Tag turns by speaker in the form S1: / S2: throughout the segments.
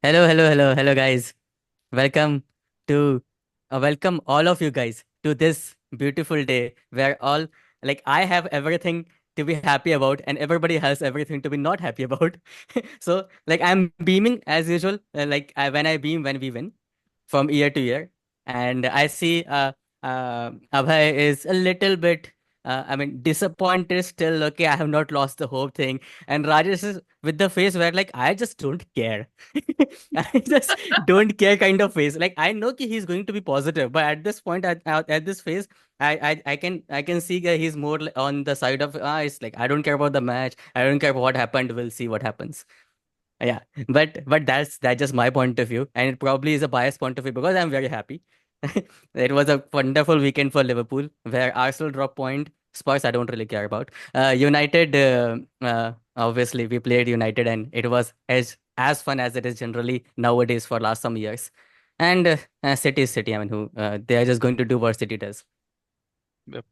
S1: Hello, guys. Welcome to, welcome all of you guys to this beautiful day where I have everything to be happy about and everybody has everything to be not happy about. So, I'm beaming as usual, when I beam when we win from year to year. And I see Abhay is a little bit, disappointed still. Okay, I have not lost the hope thing. And Rajesh is with the face where, I just don't care. I just don't care kind of face. Like, I know he's going to be positive, but at this point, at this phase, I can see that he's more on the side of, it's like, I don't care about the match. I don't care about what happened. We'll see what happens. Yeah, but that's just my point of view, and it probably is a biased point of view because I'm very happy. It was a wonderful weekend for Liverpool, where Arsenal dropped point. Spurs, I don't really care about. United, obviously, we played United, and it was as fun as it is generally nowadays for last some years. And City is City. I mean, who they are just going to do what City does.
S2: Yep.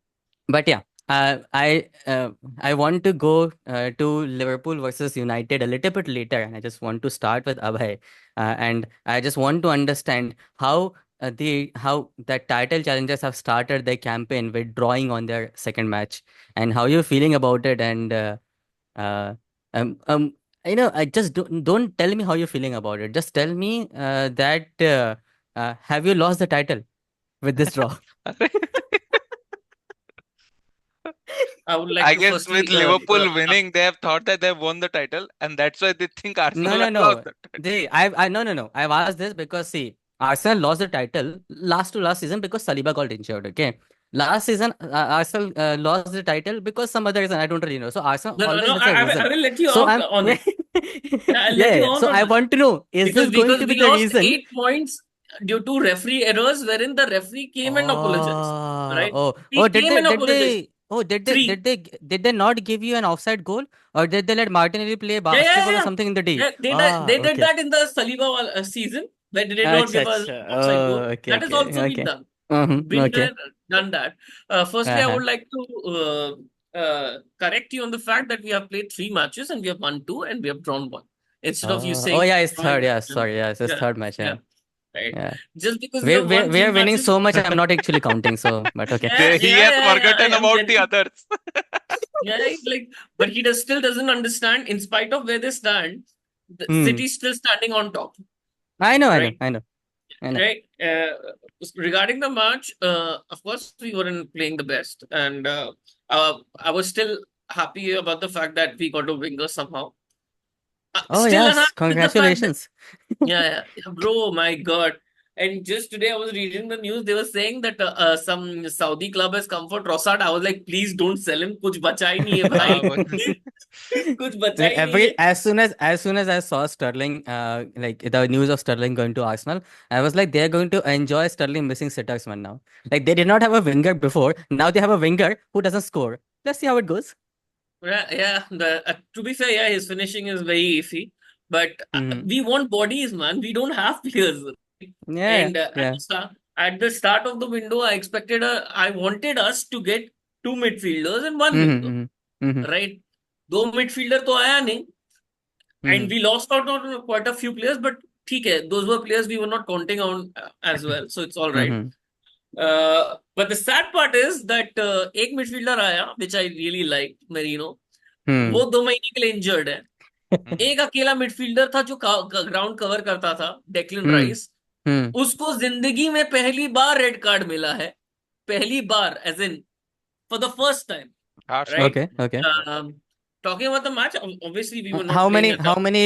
S1: But yeah, I want to go to Liverpool versus United a little bit later, and I just want to start with Abhay, and I just want to understand how the title challengers have started their campaign with drawing on their second match, and how you're feeling about it, and uh, um um I just don't tell me how you're feeling about it. Just tell me that have you lost the title with this draw?
S3: I would like
S2: I
S3: to
S2: guess with
S3: firstly,
S2: Liverpool winning, they have thought that they've won the title, and that's why they think
S1: No,
S2: Arsenal
S1: no,
S2: have lost
S1: no.
S2: the title.
S1: No. I've asked this because see, Arsenal lost the title last to last season because Saliba got injured. Okay, last season Arsenal lost the title because some other reason I don't really know. So Arsenal
S3: no, no,
S1: always
S3: no.
S1: has a
S3: I
S1: reason.
S3: will let you
S1: So
S3: out
S1: I'm
S3: on
S1: yeah,
S3: it. I'll let you
S1: yeah.
S3: on
S1: So I
S3: it
S1: want to know, is this
S3: because
S1: going to be
S3: we
S1: the
S3: lost
S1: reason?
S3: 8 points due to referee errors, wherein the referee came and apologized.
S1: Oh,
S3: Right?
S1: oh,
S3: He came and apologized. Three.
S1: did they not give you an offside goal, or did they let Martinelli play
S3: Yeah, yeah,
S1: basketball or
S3: yeah.
S1: something in the D?
S3: Yeah,
S1: Ah,
S3: they did
S1: okay.
S3: that in the season where they did not
S1: Acha,
S3: give us
S1: acha.
S3: offside
S1: Oh,
S3: goal.
S1: okay,
S3: That has
S1: okay,
S3: also been
S1: okay.
S3: done.
S1: Okay.
S3: Done that. Firstly, I
S1: Uh-huh.
S3: would like to correct you on the fact that we have played 3 matches and we have won two and we have drawn one. Instead of you
S1: Oh,
S3: saying
S1: yeah, it's third.
S3: drawing,
S1: Yeah, sorry. Yeah, it's his
S3: yeah,
S1: third match.
S3: yeah,
S1: Yeah,
S3: right.
S1: yeah.
S3: Just because we
S1: We
S3: have
S1: we
S3: won
S1: we
S3: three
S1: are winning
S3: matches,
S1: so much. I'm not actually counting. So, but okay.
S3: yeah,
S2: He
S3: yeah,
S2: has
S3: yeah, yeah,
S2: forgotten
S3: I'm
S2: about the
S3: getting,
S2: others.
S3: yeah, like, but he still doesn't understand. In spite of where they stand, the
S1: Hmm.
S3: City's still standing on top,
S1: I know. I know.
S3: right?
S1: I know. I know.
S3: Right. Regarding the match, of course, we weren't playing the best, and I was still happy about the fact that we got a winger somehow.
S1: Oh
S3: Still unhappy
S1: yes,
S3: with the fact that,
S1: congratulations.
S3: yeah, bro, my God. And just today, I was reading the news. They were saying that some Saudi club has come for Trossard. I was like, please don't sell him. कुछ बचा ही नहीं है
S2: हाँ,
S3: भाई. कुछ बचा
S1: Like
S3: ही नहीं है.
S1: every as soon as I saw Sterling, like the news of Sterling going to Arsenal, I was like, they're going to enjoy Sterling missing sitters man now. Like they did not have a winger before, now they have a winger who doesn't score. Let's see how it goes.
S3: Yeah, yeah. To be fair, yeah, his finishing is very iffy. But
S1: Hmm.
S3: we want bodies, man. We don't have players.
S1: Yeah,
S3: And
S1: yeah.
S3: at the start of the window, I wanted us to get two midfielders and one winger,
S1: Mm-hmm, mm-hmm,
S3: right? दो midfielder तो आया नहीं, and
S1: mm-hmm,
S3: we lost out on quite a few players. But ठीक है, those were players we were not counting on as well, so it's all right.
S1: mm-hmm,
S3: But the sad part is that एक midfielder आया, which I really liked, Merino.
S1: hmm.
S3: वो 2 महीने के लिए injured है. एक अकेला मिडफील्डर था जो ग्राउंड कवर करता था, डेक्लन
S1: Hmm.
S3: राइस.
S1: Hmm.
S3: उसको जिंदगी में पहली बार रेड कार्ड मिला है. पहली बार, as in for the first time,
S2: Arsenal.
S3: Right.
S1: Okay, okay.
S3: Talking about the match, obviously we were not
S1: How
S3: playing
S1: many
S3: at
S1: how
S3: all.
S1: many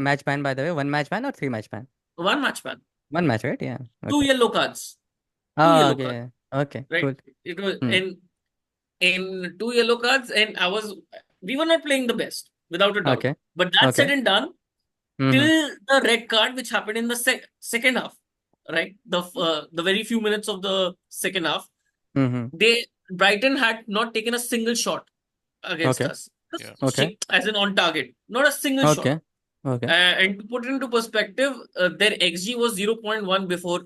S1: match ban, by the way? One match ban or three match ban?
S3: One match ban,
S1: One match, right? Yeah.
S3: two
S1: Okay.
S3: yellow cards, two
S1: Oh,
S3: yellow cards,
S1: okay. Okay,
S3: right?
S1: cool.
S3: It was
S1: Hmm.
S3: in two yellow cards, and we were not playing the best, without a doubt.
S1: Okay.
S3: But that said
S1: Okay.
S3: and done,
S1: Mm-hmm.
S3: till the red card which happened in the second half, right? The very few minutes of the second half,
S1: Mm-hmm.
S3: they Brighton had not taken a single shot against
S1: Okay.
S3: us.
S2: Yeah.
S1: Okay.
S3: As in on target, not a single shot.
S1: Okay. Okay.
S3: And to put it into perspective, their XG was 0.1 before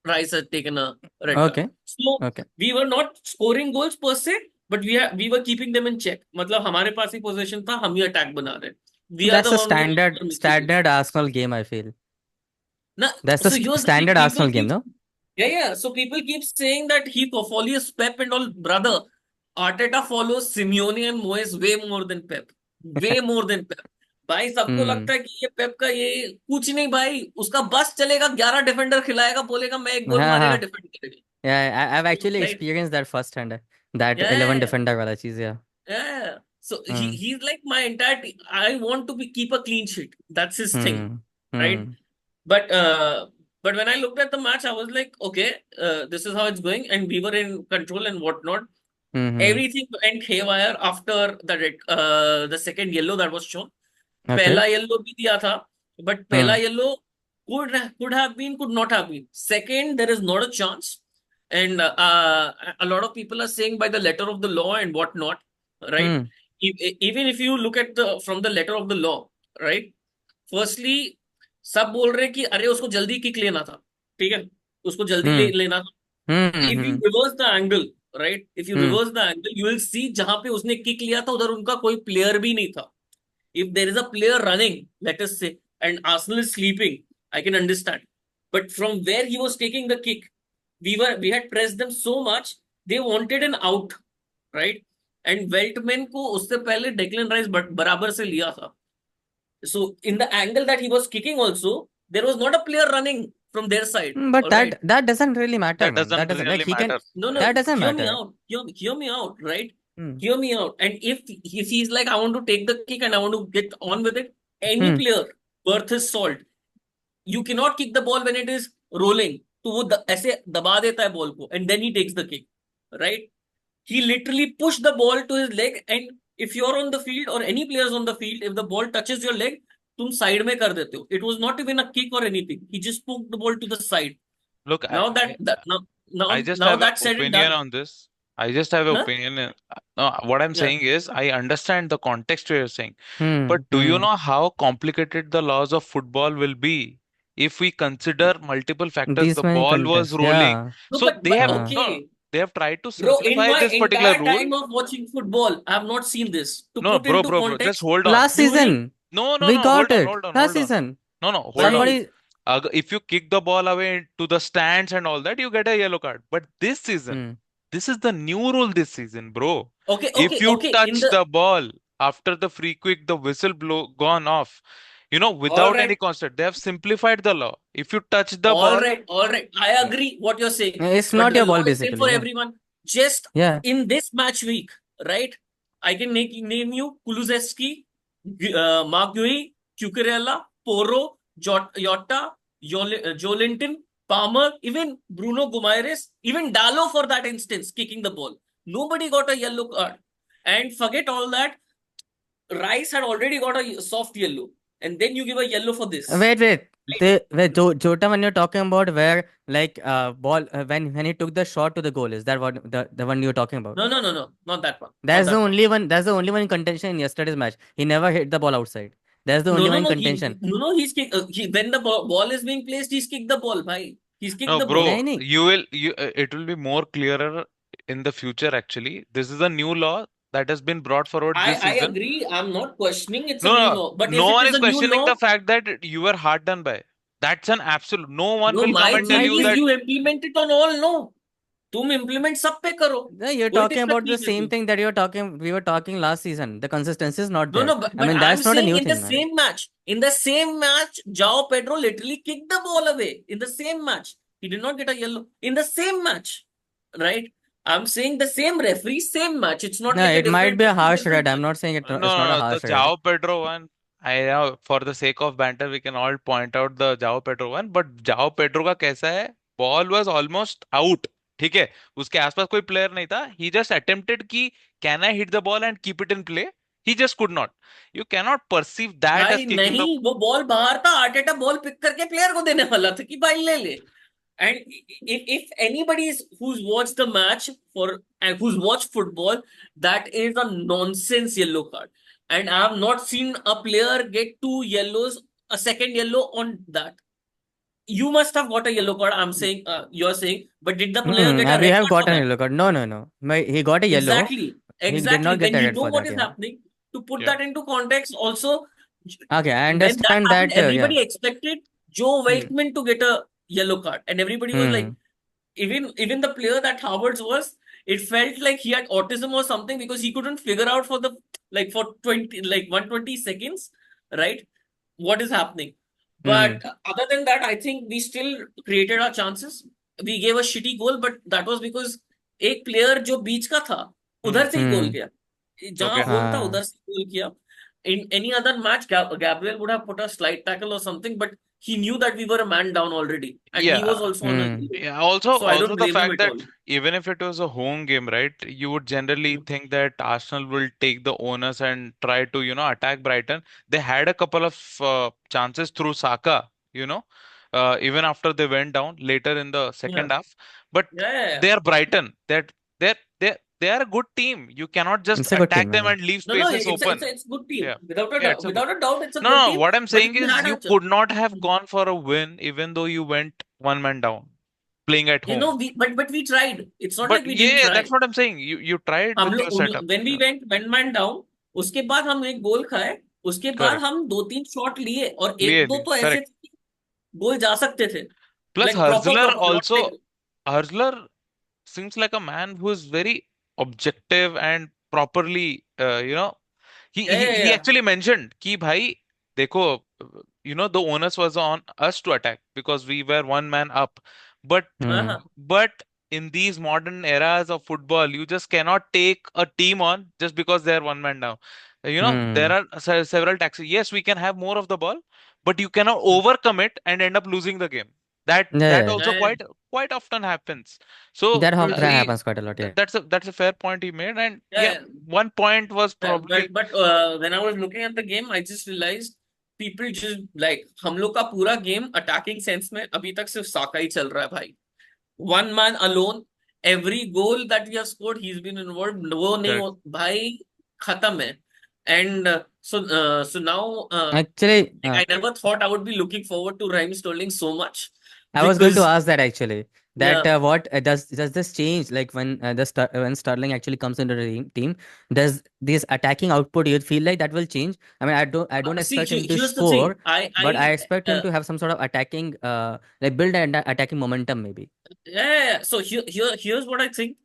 S3: Rice had taken a red card.
S1: Okay.
S3: So
S1: Okay.
S3: we were not scoring goals per se, but we were keeping them in check. मतलब हमारे पास ही position था, हम ही attack बना रहे. we are
S1: That's
S3: the
S1: a
S3: one who
S1: standard
S3: are missing it.
S1: standard Arsenal game, I feel.
S3: Now,
S1: That's the
S3: so here's the thing,
S1: standard
S3: people
S1: Arsenal game,
S3: keep
S1: no?
S3: yeah. So people keep saying that he follows Pep and all. Brother, Arteta follows Simeone and Moyes way more than Pep. Way more than Pep. भाई सबको
S1: Hmm.
S3: लगता है कि ये पेप का ये कुछ नहीं भाई, उसका बस चलेगा, 11 डिफेंडर खिलाएगा, बोलेगा मैं एक गोल
S1: हाँ
S3: मारेगा,
S1: हाँ
S3: डिफेंड करेगा,
S1: I've actually
S3: right?
S1: experienced that firsthand. That
S3: Yeah,
S1: 11 defender वाला चीज, yeah.
S3: yeah. So
S1: Hmm.
S3: he's like my entire I want to keep a clean sheet. That's his thing,
S1: Hmm.
S3: right?
S1: Hmm.
S3: But when I looked at the match, I was like, okay, this is how it's going, and we were in control and whatnot.
S1: Hmm.
S3: Everything went haywire after the second yellow that was shown.
S1: Okay.
S3: पहला yellow भी दिया था, but पहला
S1: Hmm.
S3: yellow could have been, could not have been. Second, there is not a chance, and a lot of people are saying by the letter of the law and whatnot, right?
S1: Hmm.
S3: Even if you look at the from the letter of the law, right? Firstly, सब बोल रहे कि अरे उसको जल्दी kick लेना था, ठीक है, उसको जल्दी
S1: Hmm.
S3: लेना था.
S1: Hmm.
S3: If you
S1: Hmm.
S3: reverse the angle, right? If you
S1: Hmm.
S3: reverse the angle, you will see जहां पे उसने किक लिया था उधर उनका कोई प्लेयर भी नहीं था. If there is a player running, let us say, and Arsenal is sleeping, I can understand. But from where he was taking the kick, we had pressed them so much, they wanted an out, right? And Veltman को उससे पहले Declan Rice बराबर से लिया था. So in the angle that he was kicking also, there was not a player running from their side.
S1: But
S3: All right.
S1: that doesn't really matter,
S2: That
S1: man. That
S2: doesn't
S1: doesn't, like,
S2: really
S1: he can.
S2: matter.
S3: No, no,
S1: That doesn't
S3: hear me
S1: matter.
S3: out. Hear me out, right?
S1: Hmm.
S3: Hear me out. And if he's like, I want to take the kick and I want to get on with it, any
S1: Hmm.
S3: player worth his salt, you cannot kick the ball when it is rolling. तो वो ऐसे दबा देता है ball को and then he takes the kick, right? He literally pushed the ball to his leg, and if you're on the field or any players on the field, if the ball touches your leg, तुम side में कर देते हो. It was not even a kick or anything. He just poked the ball to the side.
S2: Look,
S3: Now
S2: I just
S3: now
S2: have an
S3: that said and
S2: opinion
S3: done.
S2: on this. I just have an
S3: Huh?
S2: opinion. No, what I'm
S3: Yeah.
S2: saying is, I understand the context you're saying,
S1: Hmm.
S2: but do you
S1: Hmm.
S2: know how complicated the laws of football will be if we consider multiple factors?
S1: These
S2: The
S1: many
S2: ball was
S1: contests,
S2: rolling,
S1: yeah.
S3: No,
S2: so they
S3: but
S2: have
S1: Uh,
S2: no,
S3: okay,
S2: they have tried to
S3: bro. In
S2: simplify
S3: my
S2: this particular
S3: entire
S2: rule.
S3: time of watching football, I have not seen this. To
S2: No,
S3: put
S2: bro,
S3: into
S2: bro, bro, just
S3: context,
S2: hold on.
S1: last
S3: during
S1: season
S2: No, no,
S1: we
S2: no, hold
S1: got
S2: on,
S1: it.
S2: hold on,
S1: Last
S2: hold on.
S1: season,
S2: No, no, hold on.
S1: somebody.
S2: If you kick the ball away to the stands and all that, you get a yellow card. But this season,
S1: Hmm.
S2: this is the new rule this season, bro.
S3: okay,
S2: If
S3: okay,
S2: you
S3: okay. In
S2: touch
S3: the
S2: the ball after the free kick, the whistle blow gone off,
S3: all
S2: without any
S3: right,
S2: constant, they have simplified the law. If you touch the
S3: all
S2: ball,
S3: right, all right. I agree what you're saying,
S1: It's
S3: but
S1: not
S3: the
S1: your
S3: law
S1: ball,
S3: is same
S1: basically.
S3: for
S1: Yeah.
S3: everyone. Just
S1: Yeah.
S3: in this match week, right? I can name you Kulusevski, Mark Gui, Cucurella, Porro, Jota, Jolinton, Palmer, even Bruno Guimaraes, even Dallo for that instance, kicking the ball. Nobody got a yellow card. And forget all that. Rice had already got a soft yellow. And then you give a yellow for this.
S1: Wait.
S3: Right?
S1: Jota, when you're talking about where, like, ball, when he took the shot to the goal, is that what the one you're talking about?
S3: No, not that one. Not
S1: That's the
S3: that one.
S1: only one. That's the only one in contention in yesterday's match. He never hit the ball outside. That's the only one in contention.
S3: He's kicked. When the ball is being placed, he's kicked the ball, bhai. He's kicked
S2: no,
S3: the ball.
S2: bro,
S1: नहीं नहीं.
S2: it will be more clearer in the future, actually. This is a new law that has been brought forward this
S3: I
S2: season.
S3: agree. I'm not questioning it's a
S2: No,
S3: new
S2: no,
S3: law. But if
S2: no
S3: it
S2: one
S3: is
S2: is
S3: a new
S2: questioning the
S3: law,
S2: fact that you were hard done by. That's an absolute. No one
S3: no,
S2: will come
S3: my
S2: and tell
S3: thing
S2: you
S3: is
S2: that.
S3: you implement it on all, no. तुम implement सब पे करो.
S1: No, you're
S3: कोई
S1: talking
S3: दिक्कत
S1: about
S3: नहीं
S1: the
S3: है
S1: same
S3: मेरे को.
S1: thing that we were talking last season. The consistency is not
S3: No,
S1: there.
S3: but
S1: I mean,
S3: I'm
S1: that's not a
S3: saying
S1: new
S3: in the
S1: thing, man.
S3: in the same match, João Pedro literally kicked the ball away. In the same match, he did not get a yellow. In the same match, right? I'm saying the same referee, same match. It's not
S1: No,
S3: like a
S1: it might
S3: different
S1: be a
S3: referee,
S1: harsh
S3: different
S1: red. I'm
S3: match.
S1: not saying
S2: No,
S1: it's not a
S2: no, no. The
S1: harsh red.
S2: João Pedro one. I know for the sake of banter, we can all point out the João Pedro one. But João Pedro का कैसा है? Ball was almost out. ठीक है, उसके आसपास कोई player नहीं था. He just attempted कि can I hit the ball and keep it in play? He just could not. You cannot perceive that as
S3: भाई
S2: kicking the.
S3: नहीं, वो बॉल बाहर था. आर्टेटा बॉल पिक करके प्लेयर को देने वाला था कि भाई ले ले. And if anybody who's watched the match and who's watched football, that is a nonsense yellow card. And I have not seen a player get 2 yellows, a second yellow on that. You must have got a yellow card. I'm saying, you're saying, but did the player get a
S1: We
S3: red
S1: have
S3: card for
S1: got a
S3: that?
S1: yellow card. No. He got a yellow.
S3: Exactly,
S1: He did
S3: exactly.
S1: not get
S3: Then
S1: a
S3: you
S1: red
S3: know
S1: for
S3: what
S1: that.
S3: is
S1: Yeah.
S3: happening. To put
S2: Yeah.
S3: that into context, also,
S1: Okay, I
S3: When that
S1: understand
S3: happened,
S1: that. Yeah.
S3: everybody expected Joe
S2: Hmm.
S3: Veltman to get a yellow card, and everybody was like,
S1: Hmm.
S3: even the player that Havertz was, it felt like he had autism or something because he couldn't figure out for the like for 20 like 120 seconds, right? What is happening?
S1: Hmm.
S3: But other than that, I think we still created our chances. We gave a shitty goal, but that was because एक player जो बीच का था
S2: Hmm.
S3: उधर से ही गोल
S1: Hmm.
S3: किया जहां
S2: Okay.
S3: Whole था
S1: हाँ.
S3: उधर से गोल किया. In any other match, Gabriel would have put a slight tackle or something, but he knew that we were a man down already, and he was
S2: Yeah.
S3: also on a
S1: Hmm.
S3: yellow.
S2: Yeah, also
S3: So I don't
S2: the
S3: blame him
S2: fact
S3: at
S2: that
S3: all.
S2: even if it was a home game, right, you would generally
S3: Mm.
S2: think that Arsenal will take the onus and try to, attack Brighton. They had a couple of chances through Saka, even after they went down later in the
S3: Yeah.
S2: second half. But
S3: Yeah, yeah, yeah.
S2: they are Brighton. They are a good team. You cannot just
S1: It's a good
S2: attack
S1: team.
S2: them
S1: Yeah.
S2: and leave
S3: No, no,
S2: spaces open.
S3: it's good team.
S2: Yeah. Yeah, it's a good.
S3: Without a doubt, it's a
S2: No,
S3: good
S2: no,
S3: team.
S2: what I'm
S3: But
S2: saying
S3: we
S2: is
S3: had
S2: you
S3: a
S2: could not have gone for a win even though you went one man down playing at
S3: you know
S2: home.
S3: we but we tried. It's not like
S2: But
S3: we didn't
S2: yeah, that's
S3: try.
S2: what I'm saying. You tried
S3: हम
S2: with your
S3: लोग
S2: setup.
S3: when we
S2: Yeah,
S3: went one man down, उसके बाद हम एक गोल खाए. उसके बाद
S2: correct.
S3: हम दो तीन शॉट लिए और एक
S2: लिए
S3: दो
S2: लिए,
S3: तो ऐसे
S2: correct.
S3: थे कि गोल जा सकते थे.
S2: Plus
S3: Like
S2: Harzler
S3: proper, not like
S2: also, Harzler seems like a man who is very objective and properly, he,
S3: yeah,
S2: he
S3: yeah,
S2: he
S3: yeah.
S2: actually mentioned कि भाई देखो, the onus was on us to attack because we were one man up. But
S1: Hmm.
S3: हाँ,
S2: but in these modern eras of football, you just cannot take a team on just because they are one man down. There
S1: Hmm.
S2: are several taxes. Yes, we can have more of the ball, but you cannot overcome it and end up losing the game. That
S1: Yeah.
S2: that
S1: Yeah.
S2: also
S3: yeah.
S2: quite often happens. So
S3: True,
S1: That
S3: true.
S1: happens quite a lot. Yeah.
S2: that's a fair point he made, and yeah,
S3: Yeah,
S2: one point was
S3: yeah.
S2: probably
S3: But when I was looking at the game, I just realized people just like हम लोग का पूरा game attacking sense में अभी तक सिर्फ साका ही चल रहा है भाई. One man alone, every goal that we have scored, he's been involved. वो नहीं
S2: correct.
S3: हो भाई खत्म है. And so now
S1: Actually,
S3: like I never thought I would be looking forward to Raheem Sterling so much
S1: I was going to
S3: because
S1: ask that actually. That
S3: yeah.
S1: what does this change like when when Sterling actually comes into the team? Does this attacking output you feel like that will change? I mean, I don't
S3: See,
S1: expect him to
S3: here's the thing.
S1: score, but I expect him
S3: Uh,
S1: to have some sort of attacking like build an attacking momentum maybe.
S3: yeah. So here's what I think.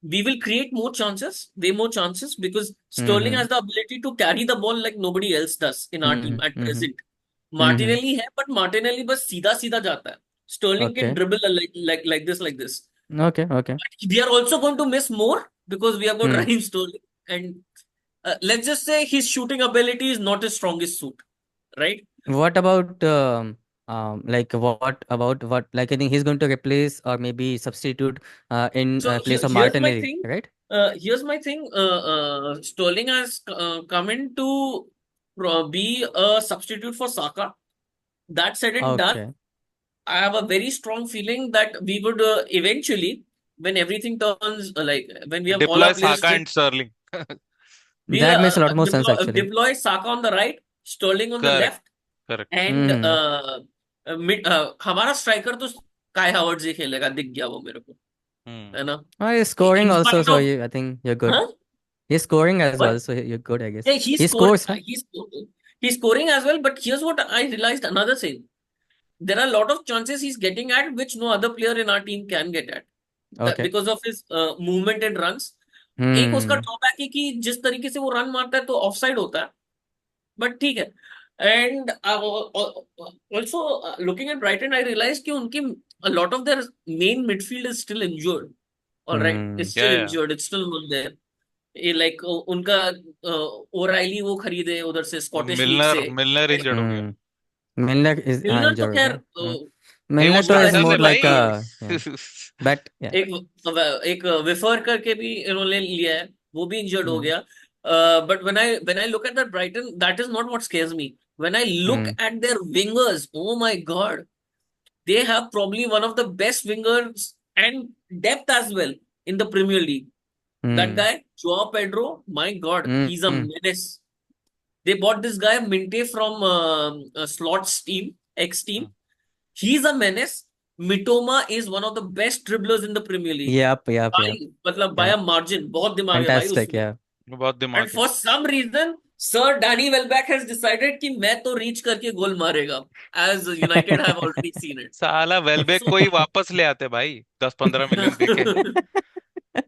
S3: We will create more chances, way more chances, because Sterling
S1: Mm-hmm.
S3: has the ability to carry the ball like nobody else does in our team
S1: Mm-hmm.
S3: at
S1: Mm-hmm.
S3: present.
S1: Mm-hmm.
S3: Martinelli है, but Martinelli बस सीधा सीधा जाता है. Sterling can
S1: Okay.
S3: dribble like this, like this.
S1: Okay. Okay.
S3: We are also going to miss more because we have got
S1: Hmm.
S3: Raheem Sterling, and let's just say his shooting ability is not his strongest suit, right?
S1: What about like what about what like I think he's going to replace or maybe substitute in
S3: So
S1: place of
S3: here's my
S1: Martinelli,
S3: thing.
S1: right?
S3: Here's my thing. Sterling has come in to be a substitute for Saka. That said and done,
S1: Okay.
S3: I have a very strong feeling that we would eventually, when everything turns when we have all
S2: deploy
S3: our players
S2: Saka
S3: fit,
S2: and Sterling.
S3: we'll
S1: That makes a lot more sense actually.
S3: deploy Saka on the right, Sterling on the
S2: Correct,
S3: left,
S2: correct.
S3: and
S1: Mm-hmm.
S3: हमारा striker तो काय हावर्ड्स ही खेलेगा दिख गया वो मेरे को
S2: Hmm.
S3: है ना.
S1: Oh, he's scoring
S3: In
S1: also,
S3: spite
S1: so
S3: of
S1: I think you're good.
S3: huh?
S1: He's scoring as
S3: What?
S1: well, so you're good, I guess.
S3: Yeah,
S1: He scores, huh?
S3: he's scoring as well. But here's what I realized: another thing. There are a lot of chances he's getting at which no other player in our team can get at.
S1: Okay.
S3: Because of his movement and runs. एक उसका
S1: Hmm.
S3: Drawback है कि जिस तरीके से वो run मारता है तो ऑफसाइड होता है. बट ठीक है. And also looking at Brighton I realise कि उनकी a lot of their main midfield is still injured. All right,
S1: Hmm.
S3: it's
S2: Yeah,
S3: still
S2: yeah.
S3: injured. It's still not there. ये लाइक उनका O'Reilly वो खरीदे उधर से स्कॉटिश लीग से.
S2: मिलनर injured हो गया.
S1: Hmm. Milner is
S3: मिलनर तो
S1: injured,
S3: खैर
S1: right? Hmm.
S2: नहीं, वो
S1: Milner तो
S3: उसका
S1: is
S2: ब्राइटन
S1: more
S2: में
S3: एग्जिट
S1: like
S3: वही है.
S1: a yeah. But yeah.
S3: एक विफर करके भी इन्होंने लिया है, वो भी इंजर्ड हो
S1: Hmm.
S3: गया. But when I look at that Brighton, that is not what scares me. When I look
S1: Hmm.
S3: at their wingers, oh my God, they have probably one of the best wingers and depth as well in the Premier League. That
S1: Hmm.
S3: guy, Joao Pedro, my God, he's a
S1: Hmm.
S3: menace. They bought this guy Minte from Slot's team, X team. He's a menace. Mitoma is one of the best dribblers in the Premier League.
S1: Yep.
S3: मतलब by
S1: Yeah.
S3: a margin. बहुत दिमाग है भाई
S1: Fantastic.
S3: उसमें.
S1: Yeah.
S2: बहुत
S3: And
S2: दिमाग है.
S3: for some reason, sir Danny Welbeck has decided कि मैं तो रीच करके गोल मारेगा, as United have already seen it.
S2: साला वेलबेक को ही
S3: सो
S2: वापस ले आते भाई, 10-15 मिलियन देके।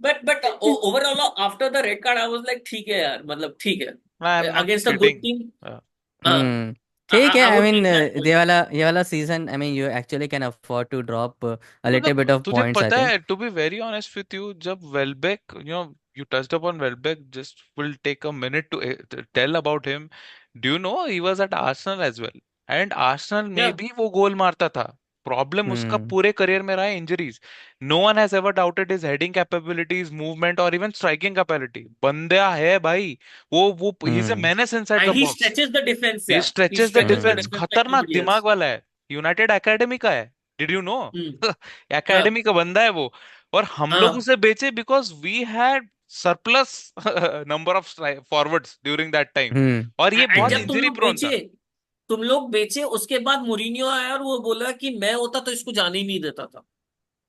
S3: But overall after the red card I was like ठीक है यार, मतलब ठीक
S2: आई
S3: है
S2: am not
S3: against a good
S2: kidding.
S3: Team.
S1: Hmm ठीक है
S3: I
S1: I
S3: would
S1: mean
S3: take that
S1: ये वाला season I mean you actually can afford to drop a little bit
S2: मतलब
S1: ऑफ
S2: तुझे
S1: पॉइंट्स आई
S2: पता
S1: थिंक
S2: है, to be very honest with you, जब Welbeck, you touched upon Welbeck, just will take a minute to tell about him. Do you know he was at Arsenal as well? And Arsenal
S3: या।
S2: में भी वो गोल मारता था। Problem उसका
S1: हम्म
S2: पूरे career में रहा है injuries. No one has ever doubted his heading capabilities, movement और इवन स्ट्राइकिंग कैपेबिलिटी। बंदा है भाई। वो ही is a
S1: hmm
S2: menace inside
S3: and
S2: the
S3: he
S2: box.
S3: Stretches the defence
S2: he
S3: यार, he
S2: stretches the
S3: stretches the
S2: defence,
S1: hmm
S3: defence like
S2: खतरनाक
S3: nobody
S2: दिमाग
S3: else.
S2: वाला है। यूनाइटेड एकेडमी का है। Did you know?
S3: Hmm. Yeah.
S2: Academy का बंदा है वो। और हम लोग
S3: हाँ।
S2: उसे बेचे because we had surplus number of forwards during that time.
S1: Hmm
S2: और ये
S3: एंड
S2: बहुत
S3: जब
S1: हम्म
S2: इंजरी प्रोन था।
S3: तुम लोग बेचे उसके बाद मुरीनियो आया और वो बोला कि मैं होता तो इसको जाने ही नहीं देता था।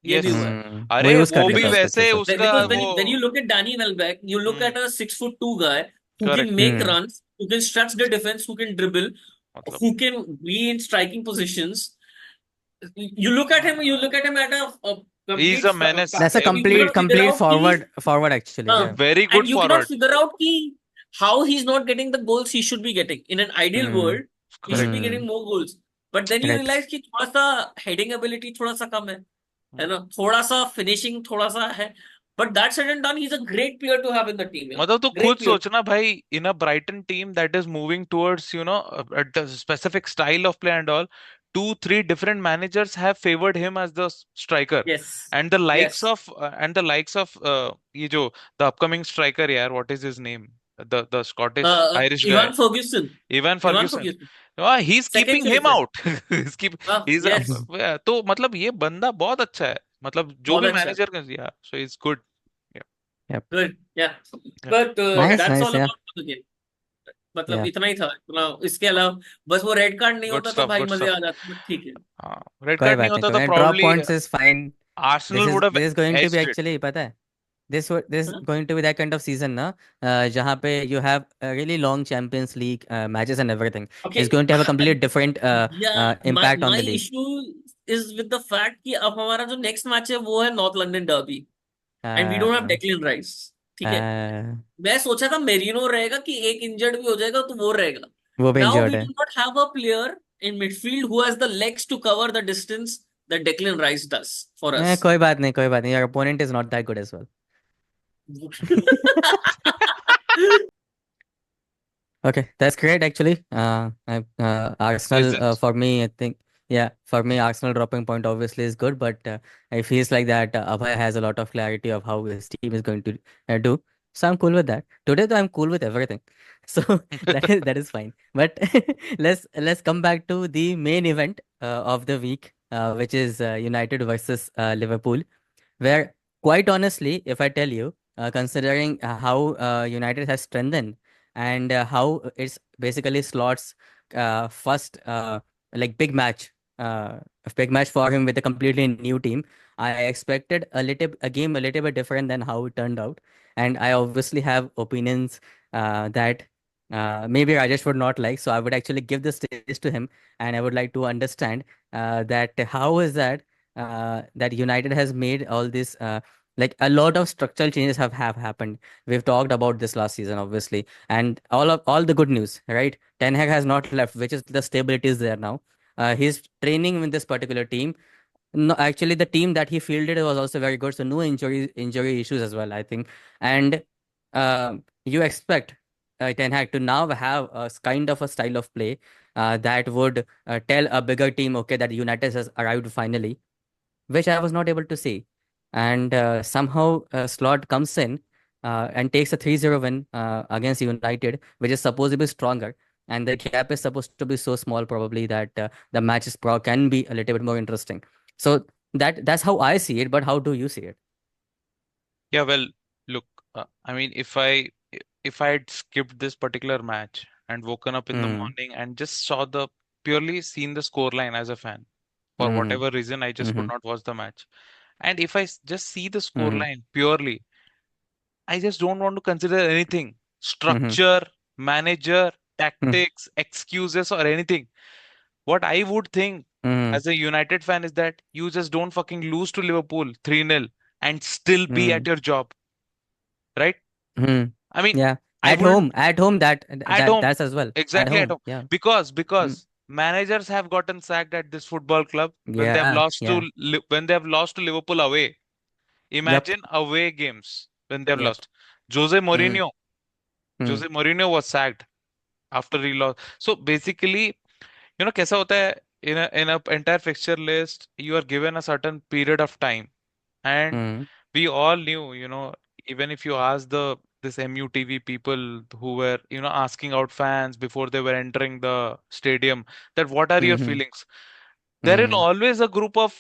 S3: ये भी
S2: यस।
S3: हुआ है।
S1: वो
S2: अरे
S1: यूज कर
S2: वो भी
S1: लेता उसको अच्छे
S2: वैसे
S1: से
S2: उसका
S3: Because
S2: वो।
S3: when you look at Danny Welbeck, you look
S2: hmm.
S3: at a 6'2" guy who can
S2: correct.
S3: make
S1: hmm
S3: runs, who can stretch the defense, who can dribble,
S2: मतलब
S3: who can be in striking positions. You look at him at a
S2: he is
S3: complete
S2: a menace.
S1: that's a
S3: and you cannot figure
S1: complete
S3: out कि
S1: forward actually yeah
S2: very good
S3: and you cannot
S2: forward.
S3: figure out how he's not getting the goals he should be getting. In an ideal
S1: hmm
S3: world, he should
S2: correct.
S3: be getting
S1: hmm
S3: more goals. But then you
S1: right
S3: realize कि थोड़ा सा heading ability थोड़ा सा कम है ना, थोड़ा सा finishing थोड़ा सा है। But that said and done, he is a great player to have in the team यार,
S2: मतलब तू खुद
S3: ग्रेट प्लेयर।
S2: सोचना भाई, in a Brighton team that is moving towards specific style of play and all, 2-3 different managers have favored him as the striker.
S3: Yes.
S2: And the likes
S3: yes.
S2: of ये जो the upcoming striker यार, what is his name, the Scottish Irish guy,
S3: Evan Ferguson.
S2: Evan
S3: Evan
S2: Ferguson.
S3: Ferguson
S2: He's
S3: second
S2: keeping him
S3: choice है।
S2: out. He's
S3: yes.
S2: तो मतलब ये बंदा बहुत अच्छा है, मतलब जो
S3: बहुत
S2: भी
S3: अच्छा है।
S2: मैनेजर कर दिया, so he's good. Yeah.
S1: yep
S3: good या।
S2: Yeah.
S3: But
S2: Okay.
S1: nice
S3: that's
S1: nice
S3: all
S1: yeah
S3: about the game. मतलब
S1: yeah
S3: इतना ही था, इतना इसके अलावा बस वो रेड कार्ड नहीं
S2: Good
S3: होता तो
S2: stuff.
S3: भाई
S2: Good
S3: मजे
S2: stuff.
S3: आ जाते, बट ठीक है।
S2: हाँ, रेड
S1: कोई
S2: कार्ड नहीं
S1: बात नहीं
S2: होता
S1: कोई
S2: तो
S1: नहीं drop
S2: probably
S1: points is fine
S2: Arsenal would have
S1: this is going to be
S2: edged it.
S1: Actually पता है this
S3: हाँ?
S1: going to be that kind of season ना जहाँ पे you have a really long Champions League matches and everything
S3: okay.
S1: is going to have a complete different
S3: या my
S1: impact on
S3: my
S1: the league
S3: issue is with the fact कि अब हमारा जो next match है वो है north London derby, and we don't have
S1: uh,
S3: Declan Rice. ठीक है।
S1: uh,
S3: मैं सोचा था मेरिनो रहेगा कि एक इंजर्ड भी हो जाएगा तो वो रहेगा।
S1: वो भी
S3: नाउ
S1: इंजर्ड
S3: वी
S1: है
S3: do not have a player in midfield who has the legs to cover the distance that Declan Rice does for us.
S1: कोई बात नहीं your opponent is not that good as well Okay, that's great actually.
S2: Is
S1: Arsenal
S2: it?
S1: for me, I think, yeah, for me, Arsenal dropping point obviously is good, but it feels like that Abhay has a lot of clarity of how his team is going to do. So I'm cool with that. Today, though, I'm cool with everything. So that is fine. But let's come back to the main event of the week, which is United versus Liverpool, where quite honestly, if I tell you, considering how United has strengthened and how it's basically slots first like big match for him with a completely new team. I expected a game a little bit different than how it turned out, and I obviously have opinions that maybe Rajesh would not like. So I would actually give the stage to him, and I would like to understand that how is that United has made all this like a lot of structural changes have happened. We've talked about this last season, obviously, and all the good news, right? Ten Hag has not left, which is the stability is there now. He's training with this particular team. No, actually, the team that he fielded was also very good, so no injury issues as well, I think. And you expect Ten Hag to now have a kind of a style of play that would tell a bigger team, okay, that United has arrived finally, which I was not able to see. And somehow Slot comes in and takes a 3-0 win against United, which is supposed to be stronger. And the gap is supposed to be so small, probably, that the matches can be a little bit more interesting. So that's how I see it. But how do you see it?
S2: Yeah, well, look, I mean, if I had skipped this particular match and woken up in the
S1: Hmm.
S2: morning and just saw the purely seen the score line as a fan, for
S1: Hmm.
S2: whatever reason, I just could
S1: Hmm.
S2: not watch the match. And if just see the score
S1: Hmm.
S2: line purely, I just don't want to consider anything.
S1: Hmm.
S2: Structure, manager,
S1: Hmm.
S2: tactics, excuses, or anything. What I would think
S1: Hmm.
S2: as a United fan is that you just don't fucking lose to Liverpool 3-0 and still be
S1: Hmm.
S2: at your job, right?
S1: Hmm.
S2: I mean,
S1: Yeah.
S2: I wouldn't
S1: At home
S2: at home,
S1: that's as well. At
S2: exactly at
S1: home.
S2: home,
S1: Yeah.
S2: because
S1: Mm.
S2: managers have gotten sacked at this football club when they have
S1: Yeah.
S2: lost to
S1: Yeah.
S2: Liverpool away.
S1: Yep.
S2: Imagine away games when they have
S1: Yep.
S2: lost. Jose
S1: Hmm.
S2: Mourinho,
S1: Hmm.
S2: Jose Mourinho was sacked after he lost. So basically, कैसा होता है in a entire fixture list, you are given a certain period of time, and
S1: Hmm.
S2: we all knew, even if you ask this MUTV people who were, asking out fans before they were entering the stadium, that what are your
S1: Hmm.
S2: feelings? There is
S1: Hmm.
S2: always a group of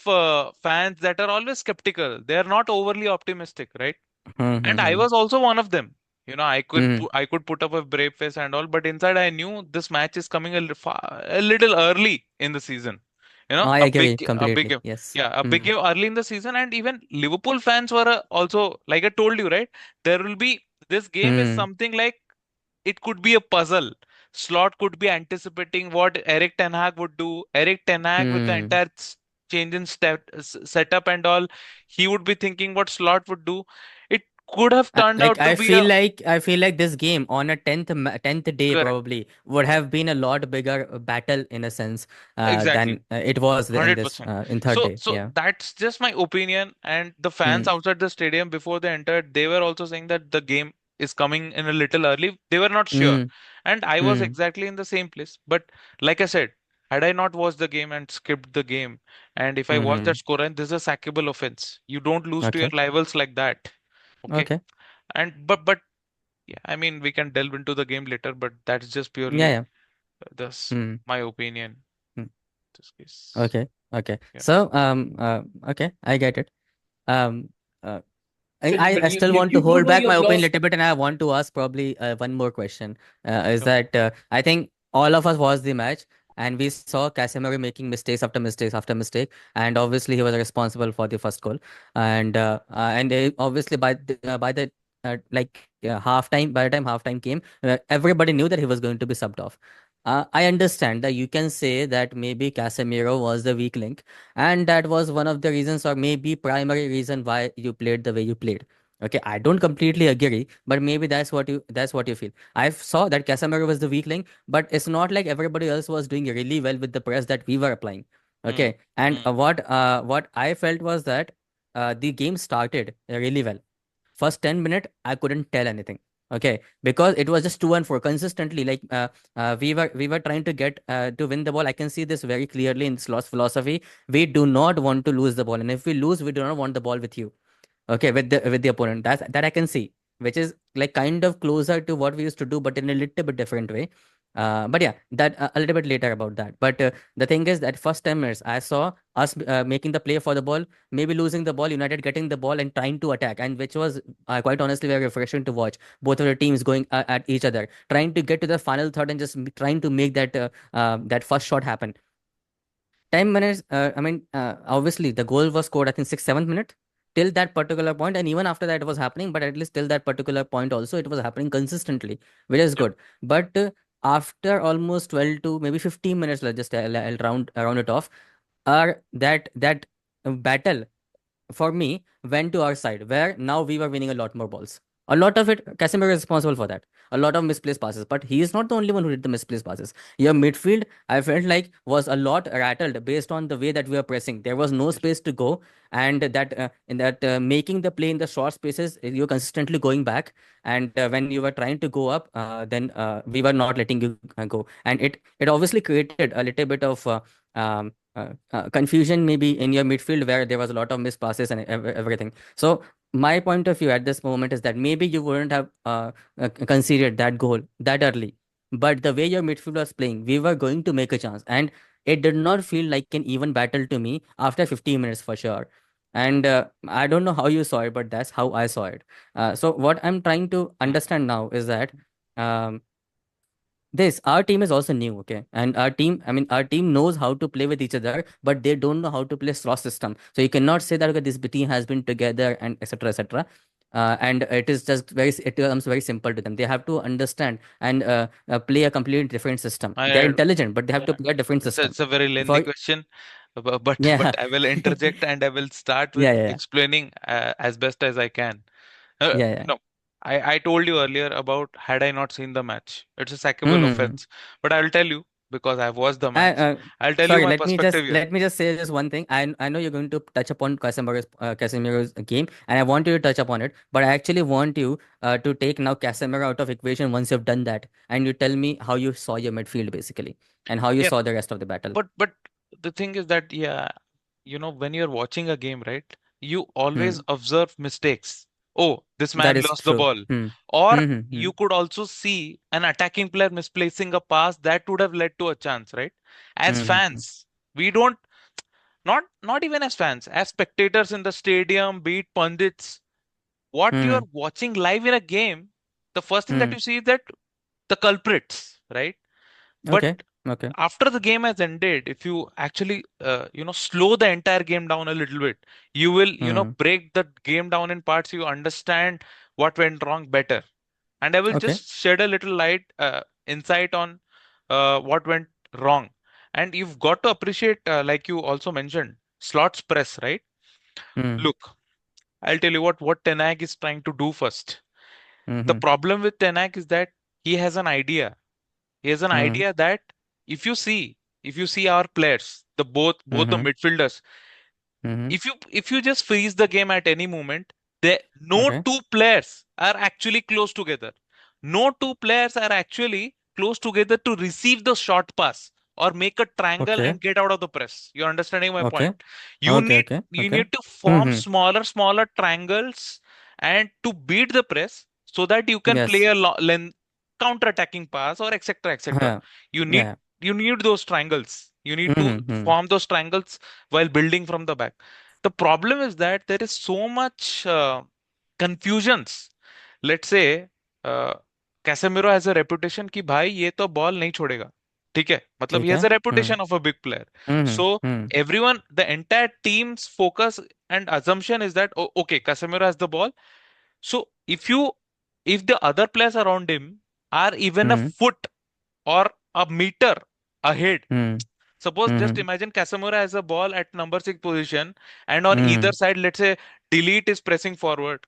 S2: fans that are always skeptical. They are not overly optimistic, right?
S1: Hmm.
S2: And I
S1: Hmm.
S2: was also one of them.
S1: Hmm.
S2: I could put up a brave face and all, but inside I knew this match is coming a little early in the season.
S1: I agree
S2: A big
S1: completely.
S2: game.
S1: Yes.
S2: Yeah, a big
S1: Hmm.
S2: game early in the season, and even Liverpool fans were also, like I told you, right? There will be This game is
S1: Hmm.
S2: something like it could be a puzzle. Slot could be anticipating what Eric Ten Hag would do. Eric Ten Hag with the
S1: Hmm.
S2: entire change in setup and all, he would be thinking what Slot would do. It could have turned
S1: Like
S2: out to be a
S1: I feel like this game on a 10th day
S2: correct,
S1: probably would have been a lot bigger battle in a sense
S2: exactly.
S1: than it was in this
S2: 100%.
S1: in third
S2: So,
S1: day.
S2: so
S1: Yeah.
S2: that's just my opinion. And the fans
S1: Hmm.
S2: outside the stadium before they entered, they were also saying that the game is coming in a little early. They were not sure.
S1: Hmm.
S2: And I was
S1: Hmm.
S2: exactly in the same place. But like I said, had I not watched the game and skipped the game, and if I
S1: Hmm.
S2: watched
S1: Hmm.
S2: that scoreline, this is a sackable offense. You don't lose to your
S1: Okay.
S2: rivals like that. Okay.
S1: Okay.
S2: And but yeah, I mean we can delve into the game later, but that's just
S1: Yeah.
S2: purely
S1: Yeah.
S2: this
S1: Hmm.
S2: my opinion.
S1: Hmm.
S2: This case.
S1: Okay. Okay.
S2: Yeah.
S1: So okay, I get it. Um. Uh,
S3: So,
S1: I
S3: but
S1: still want to
S3: you do
S1: hold
S3: know
S1: back my
S3: you've
S1: opinion a
S3: lost.
S1: little bit, and I want to ask probably one more question. Is
S2: Sure.
S1: that I think all of us watched the match, and we saw Casemiro making mistakes after mistakes after mistake, and obviously he was responsible for the first goal, and obviously by the halftime, by the time halftime came, everybody knew that he was going to be subbed off. I understand that you can say that maybe Casemiro was the weak link, and that was one of the reasons, or maybe primary reason why you played the way you played. Okay, I don't completely agree, but maybe that's what you feel. I saw that Casemiro was the weak link, but it's not like everybody else was doing really well with the press that we were applying.
S2: Hmm.
S1: Okay, and
S2: Hmm.
S1: what I felt was that the game started really well. First 10 minutes, I couldn't tell anything. Okay, because it was just 2-4 consistently. We were trying to get to win the ball. I can see this very clearly in Sloth's philosophy. We do not want to lose the ball, and if we lose, we do not want the ball with you. Okay, with the opponent. That I can see, which is like kind of closer to what we used to do, but in a little bit different way. But yeah, that a little bit later about that. But the thing is that first 10 minutes, I saw us making the play for the ball, maybe losing the ball, United getting the ball and trying to attack, and which was quite honestly very refreshing to watch. Both of the teams going at each other, trying to get to the final third and just trying to make that first shot happen. 10 minutes. I mean, obviously the goal was scored, I think, 7th minute. Till that particular point, and even after that, it was happening. But at least till that particular point, also it was happening consistently, which is
S2: Yep.
S1: good. But after almost 12 to maybe 15 minutes, let's just I'll round it off. That battle for me went to our side, where now we were winning a lot more balls. A lot of it, Casemiro is responsible for that. A lot of misplaced passes, but he is not the only one who did the misplaced passes. Your midfield, I felt like, was a lot rattled based on the way that we were pressing. There was no
S2: Yes.
S1: space to go, and that in that making the play in the short spaces, you're consistently going back. And when you were trying to go up, then we were not letting you go, and it obviously created a little bit of confusion maybe in your midfield, where there was a lot of missed passes and everything. So my point of view at this moment is that maybe you wouldn't have conceded that goal that early, but the way your midfield was playing, we were going to make a chance, and it did not feel like an even battle to me after 15 minutes for sure. And I don't know how you saw it, but that's how I saw it. So what I'm trying to
S2: Hmm.
S1: understand now is that um, this our team is also new, okay, and our team knows how to play with each other, but they don't know how to play slow system. So you cannot say that, okay, this team has been together and etc etc. and it is just it becomes very simple to them. They have to understand and play a completely different system. They're
S2: I
S1: intelligent, but they have to
S2: Yeah,
S1: play a different
S2: it's
S1: system.
S2: a very lengthy
S1: For
S2: question, but
S1: yeah,
S2: I will interject and I will start with
S1: yeah, yeah,
S2: explaining as best as I can.
S1: yeah, yeah.
S2: No, I told you earlier about had I not seen the match. It's a sackable
S1: Mm-hmm.
S2: offense, but I will tell you because I've watched the
S1: I,
S2: match. I'll tell you
S1: sorry,
S2: my perspective here.
S1: let me just say just one thing. I know you're going to touch upon Casemiro's game, and I want you to touch upon it. But I actually want you to take now Casemiro out of equation once you've done that, and you tell me how you saw your midfield basically, and how you
S2: Yeah,
S1: saw the rest of the battle.
S2: but the thing is that yeah, when you're watching a game, right, you always
S1: Hmm.
S2: observe mistakes. Oh, this
S1: That
S2: man
S1: is
S2: lost the
S1: true.
S2: ball.
S1: Hmm.
S2: Or
S1: Hmm. Hmm. Hmm.
S2: you could also see an attacking player misplacing a pass that would have led to a chance, right? As
S1: Hmm. Hmm.
S2: fans, we don't, not even as fans, as spectators in the stadium, be it pundits, what you
S1: Hmm.
S2: are watching live in a game, the first thing that
S1: Hmm.
S2: you see is that the culprits, right? But
S1: Okay. Okay.
S2: after the game has ended, if you actually slow the entire game down a little bit, you will
S1: Hmm.
S2: break the game down in parts. You understand what went wrong better, and I will
S1: Okay.
S2: just shed a little light insight on what went wrong. And you've got to appreciate, like you also mentioned, slots press, right?
S1: Hmm.
S2: Look, I'll tell you what Ten Hag is trying to do first. The
S1: Hmm.
S2: problem with Ten Hag is that he has an idea. He has an
S1: Hmm.
S2: idea that if you see, if you see our players, the both the
S1: Hmm.
S2: midfielders,
S1: Hmm.
S2: if you just freeze the game at any moment, no
S1: Okay.
S2: two players are actually close together. No two players are actually close together to receive the short pass or make a triangle
S1: Okay.
S2: and get out of the press. You're understanding my point?
S1: Okay.
S2: You
S1: Okay.
S2: need
S1: Okay.
S2: you
S1: Okay.
S2: need to form
S1: Hmm.
S2: smaller triangles and to beat the press so that you can play
S1: Yes.
S2: a counter-attacking pass or etc. etc.
S1: Yeah.
S2: You need
S1: Yeah.
S2: you need those triangles. You need to
S1: Hmm.
S2: form those triangles while building from the back. The problem is that there is so much confusions. Let's say uh, Casemiro has a reputation कि भाई ये तो ball नहीं छोड़ेगा. ठीक है, मतलब he
S1: ठीक
S2: has
S1: है.
S2: a
S1: Hmm.
S2: reputation of a big player.
S1: Hmm.
S2: So
S1: Hmm.
S2: everyone, the entire team's focus and assumption is that okay, Casemiro has the ball. So if the other players around him are even a
S1: Hmm.
S2: foot or a meter ahead.
S1: Hmm.
S2: Suppose just
S1: Hmm.
S2: imagine Casemiro has a ball at number 6 position, and on either
S1: Hmm.
S2: side, let's say Delete is pressing forward,